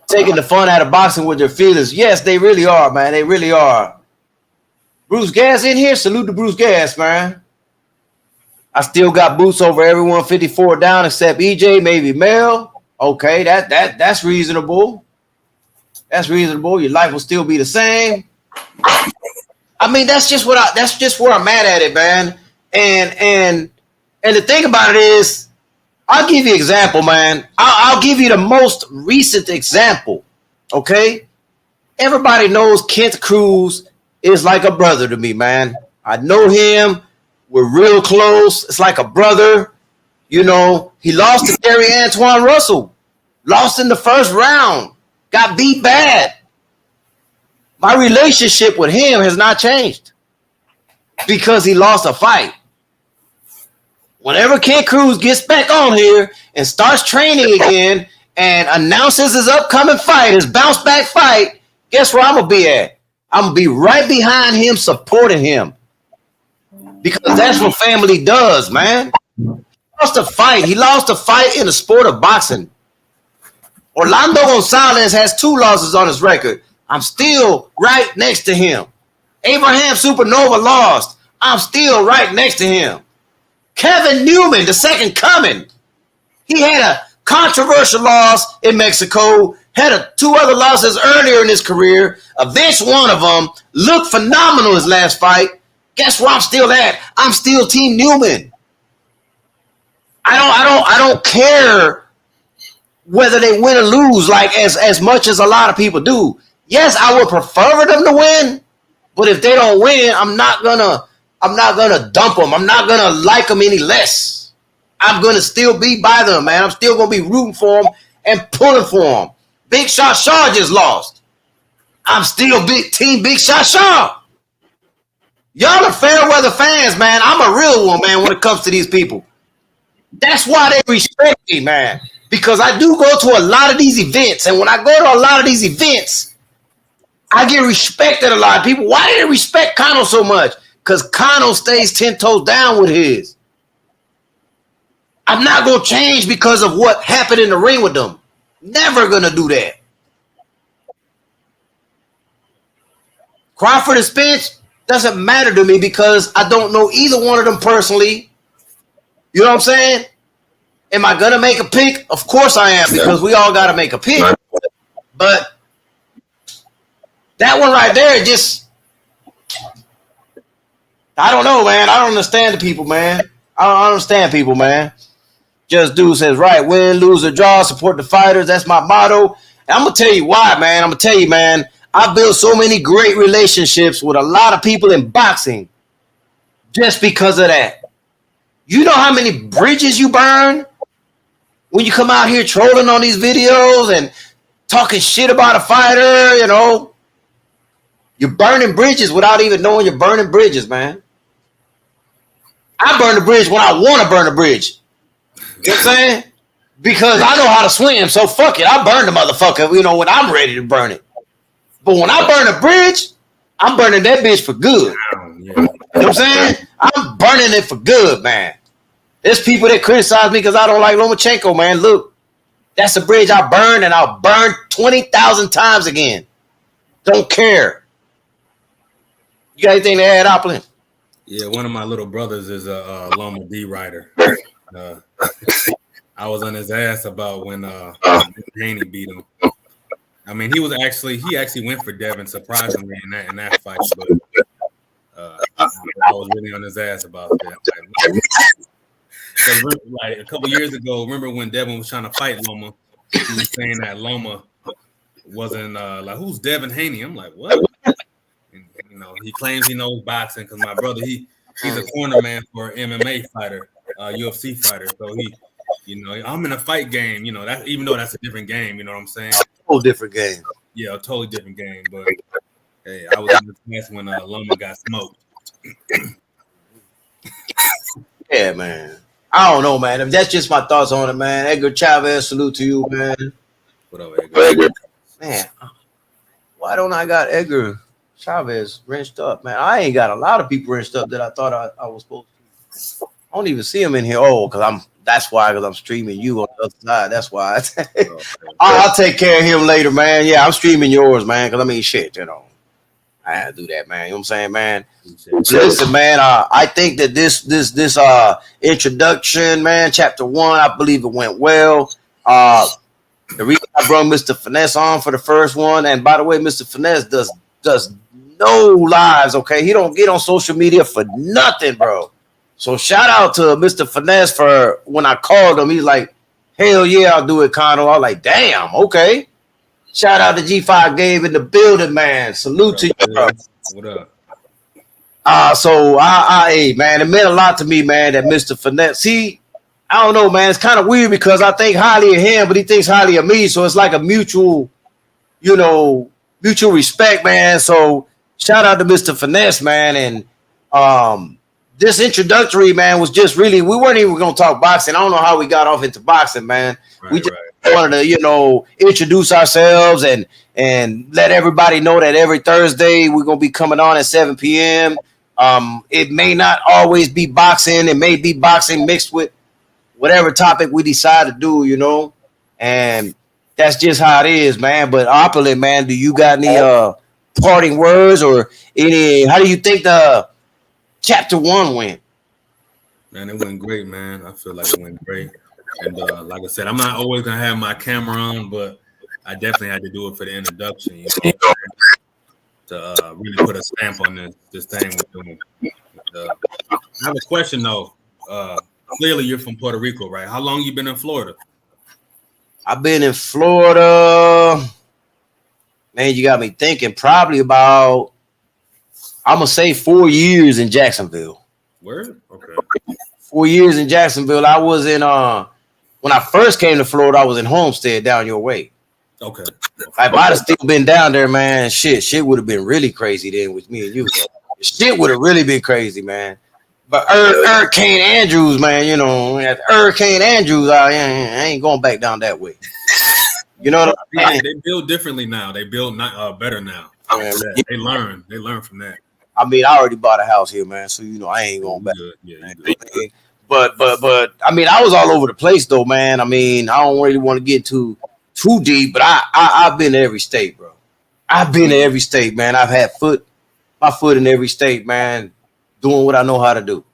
taking the fun out of boxing with their feelings. Yes, they really are, man. They really are. Bruce Gas in here. Salute to Bruce Gas, man. I still got boots over everyone 54 down except EJ, maybe Mel. Okay, that's reasonable. That's reasonable. Your life will still be the same. I mean, that's just where I'm mad at it, man. And the thing about it is, I'll give you an example, man. I'll give you the most recent example, okay? Everybody knows Kent Cruz is like a brother to me, man. I know him. We're real close. It's like a brother. He lost to Gary Antoine Russell. Lost in the first round. Got beat bad. My relationship with him has not changed because he lost a fight. Whenever Kent Cruz gets back on here and starts training again and announces his upcoming fight, his bounce back fight, guess where I'm going to be at? I'm going to be right behind him, supporting him. Because that's what family does, man. He lost a fight. He lost a fight in the sport of boxing. Orlando Gonzalez has 2 losses on his record. I'm still right next to him. Abraham Supernova lost. I'm still right next to him. Kevin Newman, the second coming. He had a controversial loss in Mexico, had 2 other losses earlier in his career, avenged one of them, looked phenomenal his last fight, Guess where I'm still at? I'm still Team Newman. I don't care whether they win or lose, like as much as a lot of people do. Yes, I would prefer them to win, but if they don't win, I'm not gonna dump them. I'm not gonna like them any less. I'm gonna still be by them, man. I'm still gonna be rooting for them and pulling for them. Big Shot Shaw just lost. I'm still Big Shot Shaw. Y'all are fair weather fans, man. I'm a real one, man, when it comes to these people. That's why they respect me, man. Because I do go to a lot of these events, and when I go to a lot of these events, I get respected a lot. People, why do they respect Kano so much? Because Kano stays 10 toes down with his. I'm not going to change because of what happened in the ring with them. Never going to do that. Crawford and Spence doesn't matter to me because I don't know either one of them personally. You know what I'm saying? Am I going to make a pick? Of course I am, because we all got to make a pick. But that one right there just, I don't know, man. I don't understand the people, man. I don't understand people, man. Just Dude says, right, win, lose, or draw, support the fighters. That's my motto. And I'm going to tell you why, man. I'm going to tell you, man. I built so many great relationships with a lot of people in boxing just because of that. You know how many bridges you burn when you come out here trolling on these videos and talking shit about a fighter, you know? You're burning bridges without even knowing you're burning bridges, man. I burn the bridge when I want to burn the bridge. You know what I'm saying? Because I know how to swim, so fuck it. I burn the motherfucker, you know, when I'm ready to burn it. But when I burn a bridge, I'm burning that bitch for good. You know what I'm saying? I'm burning it for good, man. There's people that criticize me because I don't like Lomachenko, man. Look, that's a bridge I burned, and I'll burn 20,000 times again. Don't care. You got anything to add, Oplin? Yeah, one of my little brothers is a Loma D rider. I was on his ass about when Haney beat him. I mean, he actually went for Devin surprisingly in that fight, but I was really on his ass about that. Like a couple years ago, remember when Devin was trying to fight Loma? He was saying that Loma wasn't like, who's Devin Haney? I'm like, what? And, you know, he claims he knows boxing because my brother, he's a corner man for an MMA fighter, UFC fighter. So he, you know, I'm in a fight game. You know, that even though that's a different game, you know what I'm saying? Whole different game. Yeah, a totally different game. But hey, I was in the class when Loma got smoked. Yeah, man. I don't know, man. That's just my thoughts on it, man. Edgar Chavez, salute to you, man. What up, Edgar? Man, why don't I got Edgar Chavez wrenched up, man? I ain't got a lot of people wrenched up that I thought I was supposed to. I don't even see them in here. Oh, because I'm streaming you on the other side. That's why. I'll take care of him later, man. Yeah, I'm streaming yours, man. Because I mean, shit, you know. I had to do that, man. You know what I'm saying, man? Listen, man, I think that this introduction, man, chapter 1, I believe it went well. The reason I brought Mr. Finesse on for the first one, and by the way, Mr. Finesse does no lives, okay? He don't get on social media for nothing, bro. So shout out to Mr. Finesse for when I called him, he's like, hell yeah, I'll do it, Kano. I was like, damn, okay. Shout out to G5 Game in the building, man. Salute to you, bro. What up? Hey, man, it meant a lot to me, man, that Mr. Finesse. See, I don't know, man. It's kind of weird because I think highly of him, but he thinks highly of me. So it's like a mutual respect, man. So shout out to Mr. Finesse, man. And this introductory, man, was just really, we weren't even going to talk boxing. I don't know how we got off into boxing, man. Right, we just wanted to, introduce ourselves and let everybody know that every Thursday we're going to be coming on at 7 p.m. It may not always be boxing. It may be boxing mixed with whatever topic we decide to do, and that's just how it is, man. But Opulent, man, do you got any parting words or how do you think the chapter 1 went? Man, it went great, man. I feel like it went great. And like I said, I'm not always going to have my camera on, but I definitely had to do it for the introduction, to really put a stamp on this thing we're doing. I have a question though. Clearly, you're from Puerto Rico, right? How long you been in Florida? I've been in Florida. Man, you got me thinking. Probably about, I'm gonna say 4 years in Jacksonville. Where? Okay. 4 years in Jacksonville. I was in when I first came to Florida, I was in Homestead down your way. Okay. If I'd have still been down there, man, shit would have been really crazy then with me and you. Shit would have really been crazy, man. But Hurricane Andrews, man, you know, Hurricane Andrews, I ain't going back down that way. You know what I'm saying? They build differently now. They build better now. Yeah. They learn from that. I mean, I already bought a house here, man, so you know I ain't going back. Yeah, But I mean, I was all over the place though, man. I mean, I don't really want to get too deep, but I've been to every state, bro. I've been to every state, man. I've had my foot in every state, man, doing what I know how to do.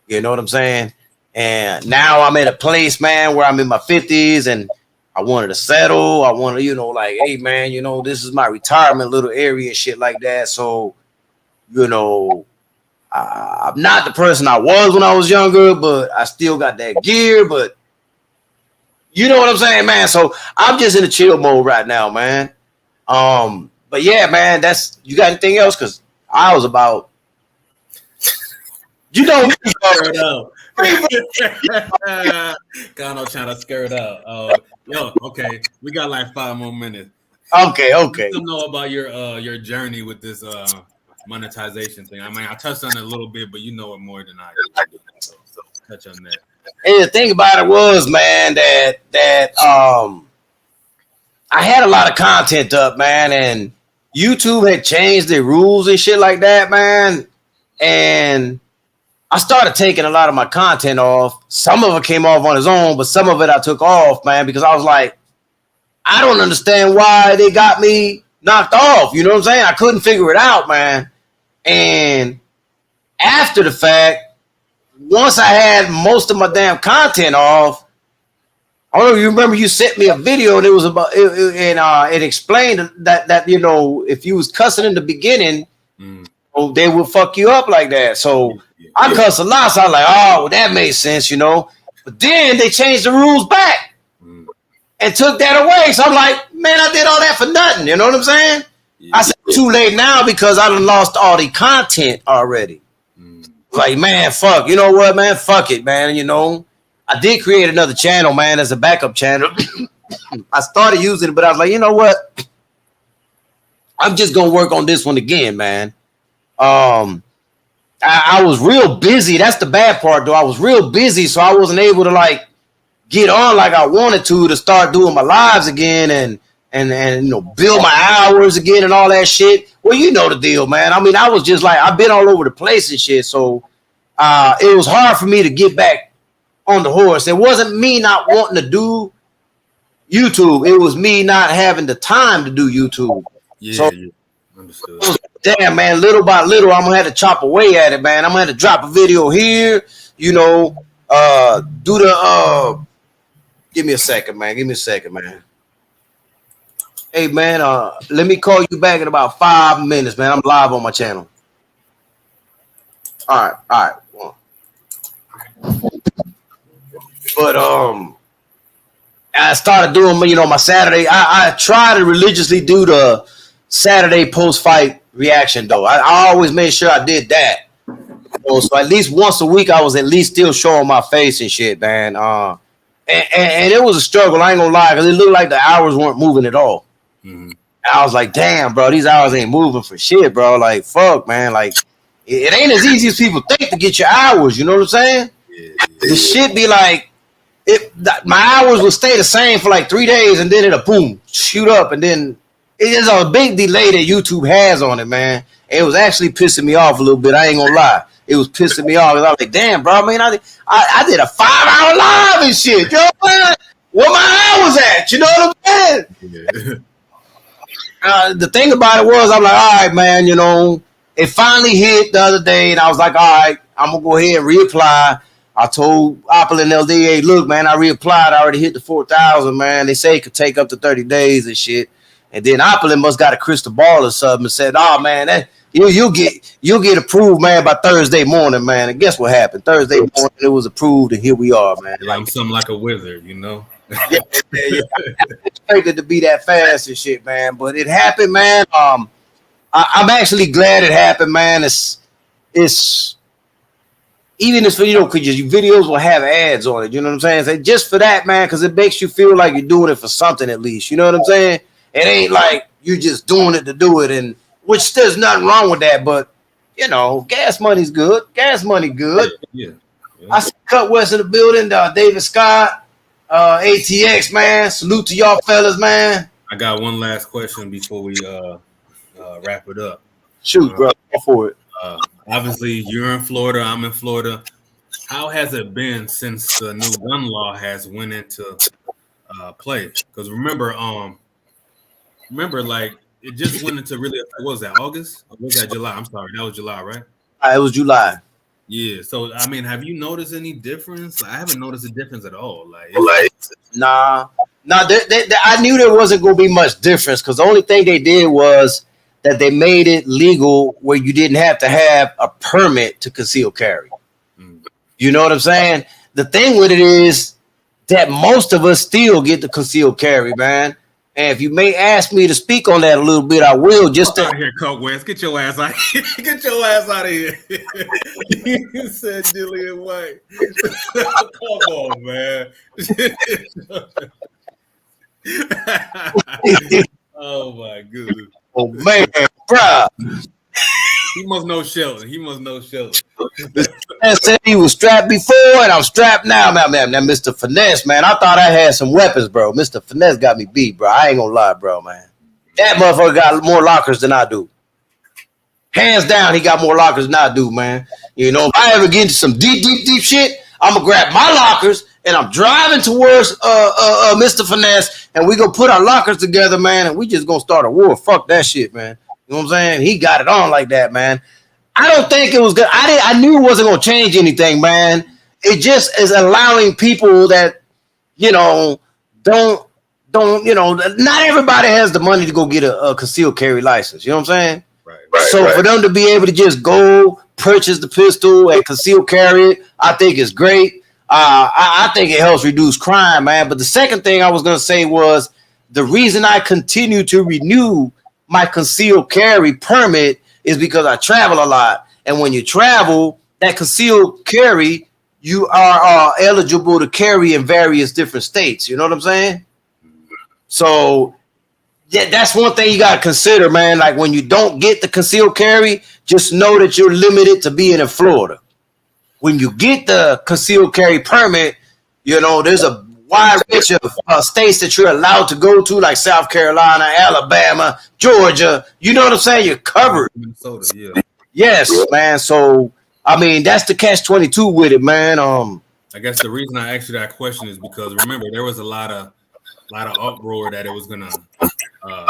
You know what I'm saying? And now I'm at a place, man, where I'm in my 50s and I wanted to settle. I want to, you know, like, hey, man, you know, this is my retirement little area and shit like that. So, you know, I'm not the person I was when I was younger, but I still got that gear. But you know what I'm saying, man? So I'm just in a chill mode right now, man. But yeah, man, you got anything else? Because I was about, you know, Gano trying to skirt up. Okay, we got like 5 more minutes. Okay. Let them know about your journey with this monetization thing. I mean, I touched on it a little bit, but you know it more than I do. So touch on that. And the thing about it was, man, that I had a lot of content up, man, and YouTube had changed their rules and shit like that, man. And I started taking a lot of my content off. Some of it came off on its own, but some of it I took off, man, because I was like, I don't understand why they got me knocked off. You know what I'm saying? I couldn't figure it out, man. And after the fact, once I had most of my damn content off, I don't know if you remember, you sent me a video and it was about it, and it explained that you know, if you was cussing in the beginning, they would fuck you up like that. So I cuss a lot, so I was like, oh, well, that made sense, you know. But then they changed the rules back and took that away. So I'm like, man, I did all that for nothing. You know what I'm saying? I said too late now because I done lost all the content already. Like, man, fuck. You know what, man? Fuck it, man. You know, I did create another channel, man, as a backup channel. I started using it, but I was like, you know what? I'm just gonna work on this one again, man. I was real busy. That's the bad part, though. I was real busy, so I wasn't able to like get on like I wanted to start doing my lives again and you know, build my hours again and all that shit. Well, you know the deal, man. I mean, I was just like, I've been all over the place and shit, so it was hard for me to get back on the horse. It wasn't me not wanting to do YouTube. It was me not having the time to do YouTube. Yeah, understood. Damn, man, little by little, I'm gonna have to chop away at it, man. I'm gonna have to drop a video here, you know, do the give me a second, man. Hey, man, let me call you back in about 5 minutes, man. I'm live on my channel. All right. But I started doing, you know, my Saturday. I try to religiously do the Saturday post-fight reaction, though. I always made sure I did that. So at least once a week, I was at least still showing my face and shit, man. And it was a struggle. I ain't gonna lie, because it looked like the hours weren't moving at all. I was like, damn, bro, these hours ain't moving for shit, bro. Like, fuck, man. Like, it ain't as easy as people think to get your hours. You know what I'm saying? The shit be like, my hours will stay the same for like 3 days, and then it'll boom, shoot up, and then it is a big delay that YouTube has on it, man. It was actually pissing me off a little bit. I ain't gonna lie. It was pissing me off. I was like, damn, bro. I mean, I did a 5-hour live and shit. You know what I'm saying? Where my hours at? You know what I'm saying? The thing about it was, I'm like, all right, man, you know, it finally hit the other day, and I was like, all right, I'm going to go ahead and reapply. I told Apple and LD, hey, look, man, I reapplied. I already hit the 4,000, man. They say it could take up to 30 days and shit. And then Apple must got a crystal ball or something and said, oh, man, you'll get approved, man, by Thursday morning, man. And guess what happened? Thursday morning it was approved, and here we are, man. Yeah, I'm something like a wizard, you know. Yeah, yeah. Expected to be that fast and shit, man. But it happened, man. I'm actually glad it happened, man. It's even if because your videos will have ads on it. You know what I'm saying? So just for that, man, because it makes you feel like you're doing it for something at least. You know what I'm saying? It ain't like you just doing it to do it, and which there's nothing wrong with that. But gas money's good. Gas money good. Yeah. I see Cut West in the building. David Scott, ATX, man. Salute to y'all fellas, man. I got one last question before we wrap it up. Shoot, bro. Go for it. Obviously, you're in Florida. I'm in Florida. How has it been since the new gun law has went into play? Because remember, like it just went into really. What was that? August? Or was that July? I'm sorry, that was July, right? It was July. Yeah. So I mean, have you noticed any difference? I haven't noticed a difference at all. Nah. I knew there wasn't going to be much difference because the only thing they did was that they made it legal where you didn't have to have a permit to conceal carry. You know what I'm saying? The thing with it is that most of us still get the concealed carry, man. And if you may ask me to speak on that a little bit, I will. Just out of here, Coke West. Get your ass out. Get your ass out of here. You said Jillian White. Come on, man. Oh my goodness. Oh man, bro. He must know Shelton. The man said he was strapped before, and I'm strapped now, man. Now, Mr. Finesse, man, I thought I had some weapons, bro. Mr. Finesse got me beat, bro. I ain't gonna lie, bro, man. That motherfucker got more lockers than I do. Hands down, he got more lockers than I do, man. If I ever get into some deep shit, I'm gonna grab my lockers and I'm driving towards Mr. Finesse, and we gonna put our lockers together, man, and we just gonna start a war. Fuck that shit, man. You know what I'm saying? He got it on like that, man. I don't think it was good. I knew it wasn't gonna change anything, man. It just is allowing people that don't. Not everybody has the money to go get a concealed carry license. You know what I'm saying? Right. For them to be able to just go purchase the pistol and conceal carry it, I think is great. I think it helps reduce crime, man. But the second thing I was going to say was the reason I continue to renew my concealed carry permit is because I travel a lot. And when you travel, that concealed carry, you are eligible to carry in various different states. You know what I'm saying? So yeah, that's one thing you got to consider, man. Like when you don't get the concealed carry, just know that you're limited to being in Florida. When you get the concealed carry permit, there's a wide range of states that you're allowed to go to, like South Carolina, Alabama, Georgia. You know what I'm saying? You're covered. Minnesota, yeah. Yes, man. So, I mean, that's the catch-22 with it, man. I guess the reason I asked you that question is because, remember, there was a lot of uproar that it was going to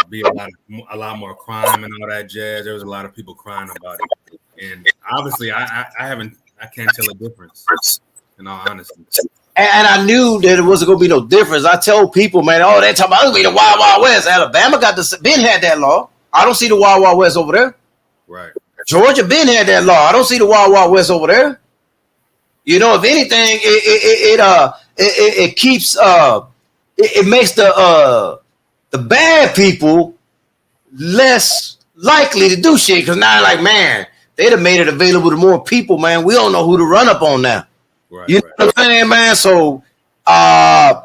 be a lot more crime and all that jazz. There was a lot of people crying about it. And obviously, I can't tell a difference, in all honesty. And I knew that it wasn't going to be no difference. I tell people, man, they talking about it's going to be the Wild Wild West. Alabama Ben had that law. I don't see the Wild Wild West over there. Right. Georgia Ben had that law. I don't see the Wild Wild West over there. If anything, it keeps it makes the bad people less likely to do shit because now, like, man, they'd have made it available to more people, man. We don't know who to run up on now. Right, you know what I'm saying, man? So, I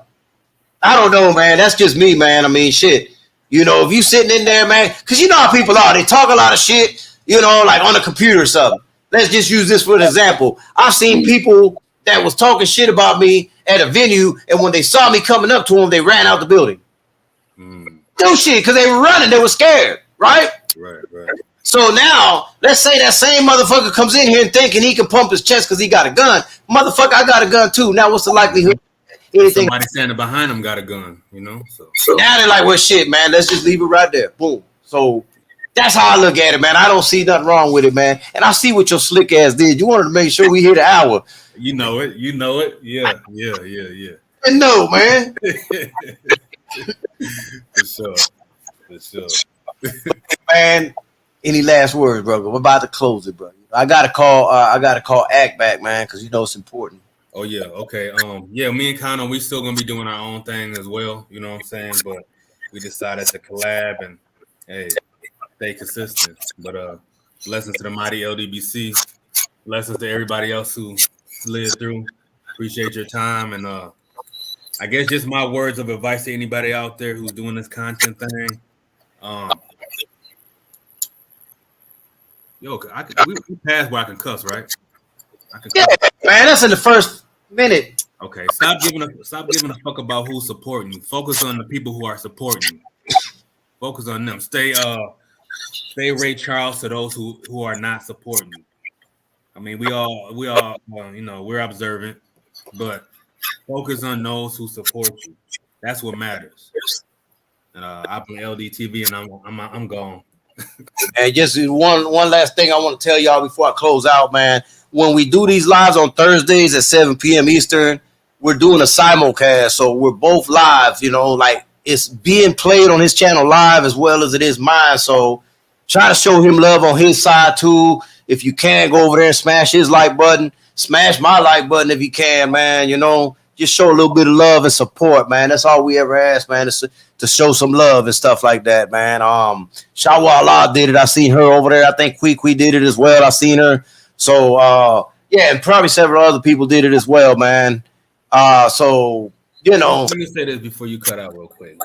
don't know, man. That's just me, man. I mean, shit. If you sitting in there, man, because you know how people are. They talk a lot of shit, like on the computer or something. Let's just use this for an example. I've seen people that was talking shit about me at a venue, and when they saw me coming up to them, they ran out the building. Do shit, because they were running. They were scared, right? Right. So now, let's say that same motherfucker comes in here and thinking he can pump his chest because he got a gun. Motherfucker, I got a gun too. Now, what's the likelihood? Anything? Somebody standing behind him got a gun, So now they're like, well, shit, man, let's just leave it right there. Boom. So that's how I look at it, man. I don't see nothing wrong with it, man. And I see what your slick ass did. You wanted to make sure we hit the hour. You know it. Yeah. And no, man. For sure. Man, Any last words, brother? We're about to close it, brother. I gotta call. Act back, man, because you know it's important. Oh yeah, okay. Yeah, me and Kano, we still gonna be doing our own thing as well. You know what I'm saying? But we decided to collab and hey, stay consistent. But blessings to the mighty LDBC. Blessings to everybody else who slid through. Appreciate your time and I guess just my words of advice to anybody out there who's doing this content thing. We passed where I can cuss, right? I can cuss. Yeah, man, that's in the first minute. Okay, stop giving a fuck about who's supporting you. Focus on the people who are supporting you. Focus on them. Stay Ray Charles to those who are not supporting you. I mean, we all you know, we're observant, but focus on those who support you. That's what matters. And I've been LDTV, and I'm gone. And just one last thing I want to tell y'all before I close out, man. When we do these lives on Thursdays at 7 p.m. Eastern, we're doing a simulcast, so we're both live. You know, like it's being played on his channel live as well as it is mine. So try to show him love on his side too. If you can, go over there and smash his like button. Smash my like button if you can, man. You know, just show a little bit of love and support, man. That's all we ever ask, man, is to show some love and stuff like that, man. Shawa Allah did it. I seen her over there. I think Kwee did it as well. I seen her. So, yeah, and probably several other people did it as well, man. So, you know. Let me say this before you cut out real quick.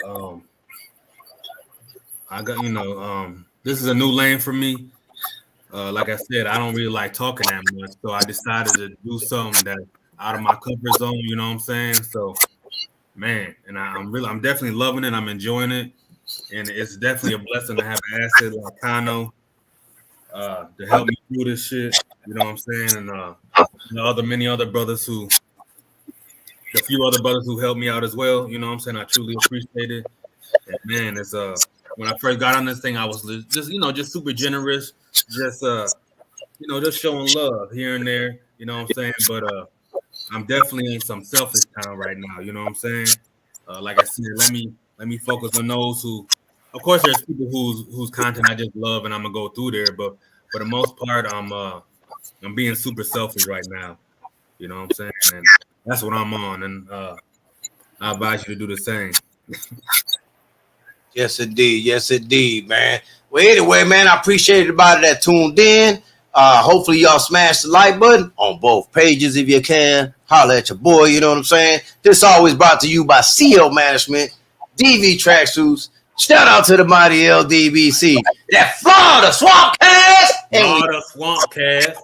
I got, this is a new lane for me. Like I said, I don't really like talking that much, so I decided to do something that's out of my comfort zone. You know what I'm saying? So, man, and I'm definitely loving it. I'm enjoying it, and it's definitely a blessing to have an asset like Kano to help me through this shit. You know what I'm saying? And many other brothers the few other brothers who helped me out as well. You know what I'm saying? I truly appreciate it. And man, it's when I first got on this thing, I was just super generous, just just showing love here and there. You know what I'm saying? But I'm definitely in some selfish time right now. You know what I'm saying? Like I said, let me focus on those who, of course, there's people whose content I just love and I'm gonna go through there. But for the most part, I'm being super selfish right now. You know what I'm saying? And that's what I'm on, and I advise you to do the same. Yes, indeed, man. Well, anyway, man, I appreciate everybody that tuned in. Hopefully y'all smash the like button on both pages if you can. Holler at your boy, you know what I'm saying? This always brought to you by CL Management, DV Tracksuits. Shout out to the mighty LDBC. That Flawda Swamp Cast. Flawda Swamp Cast.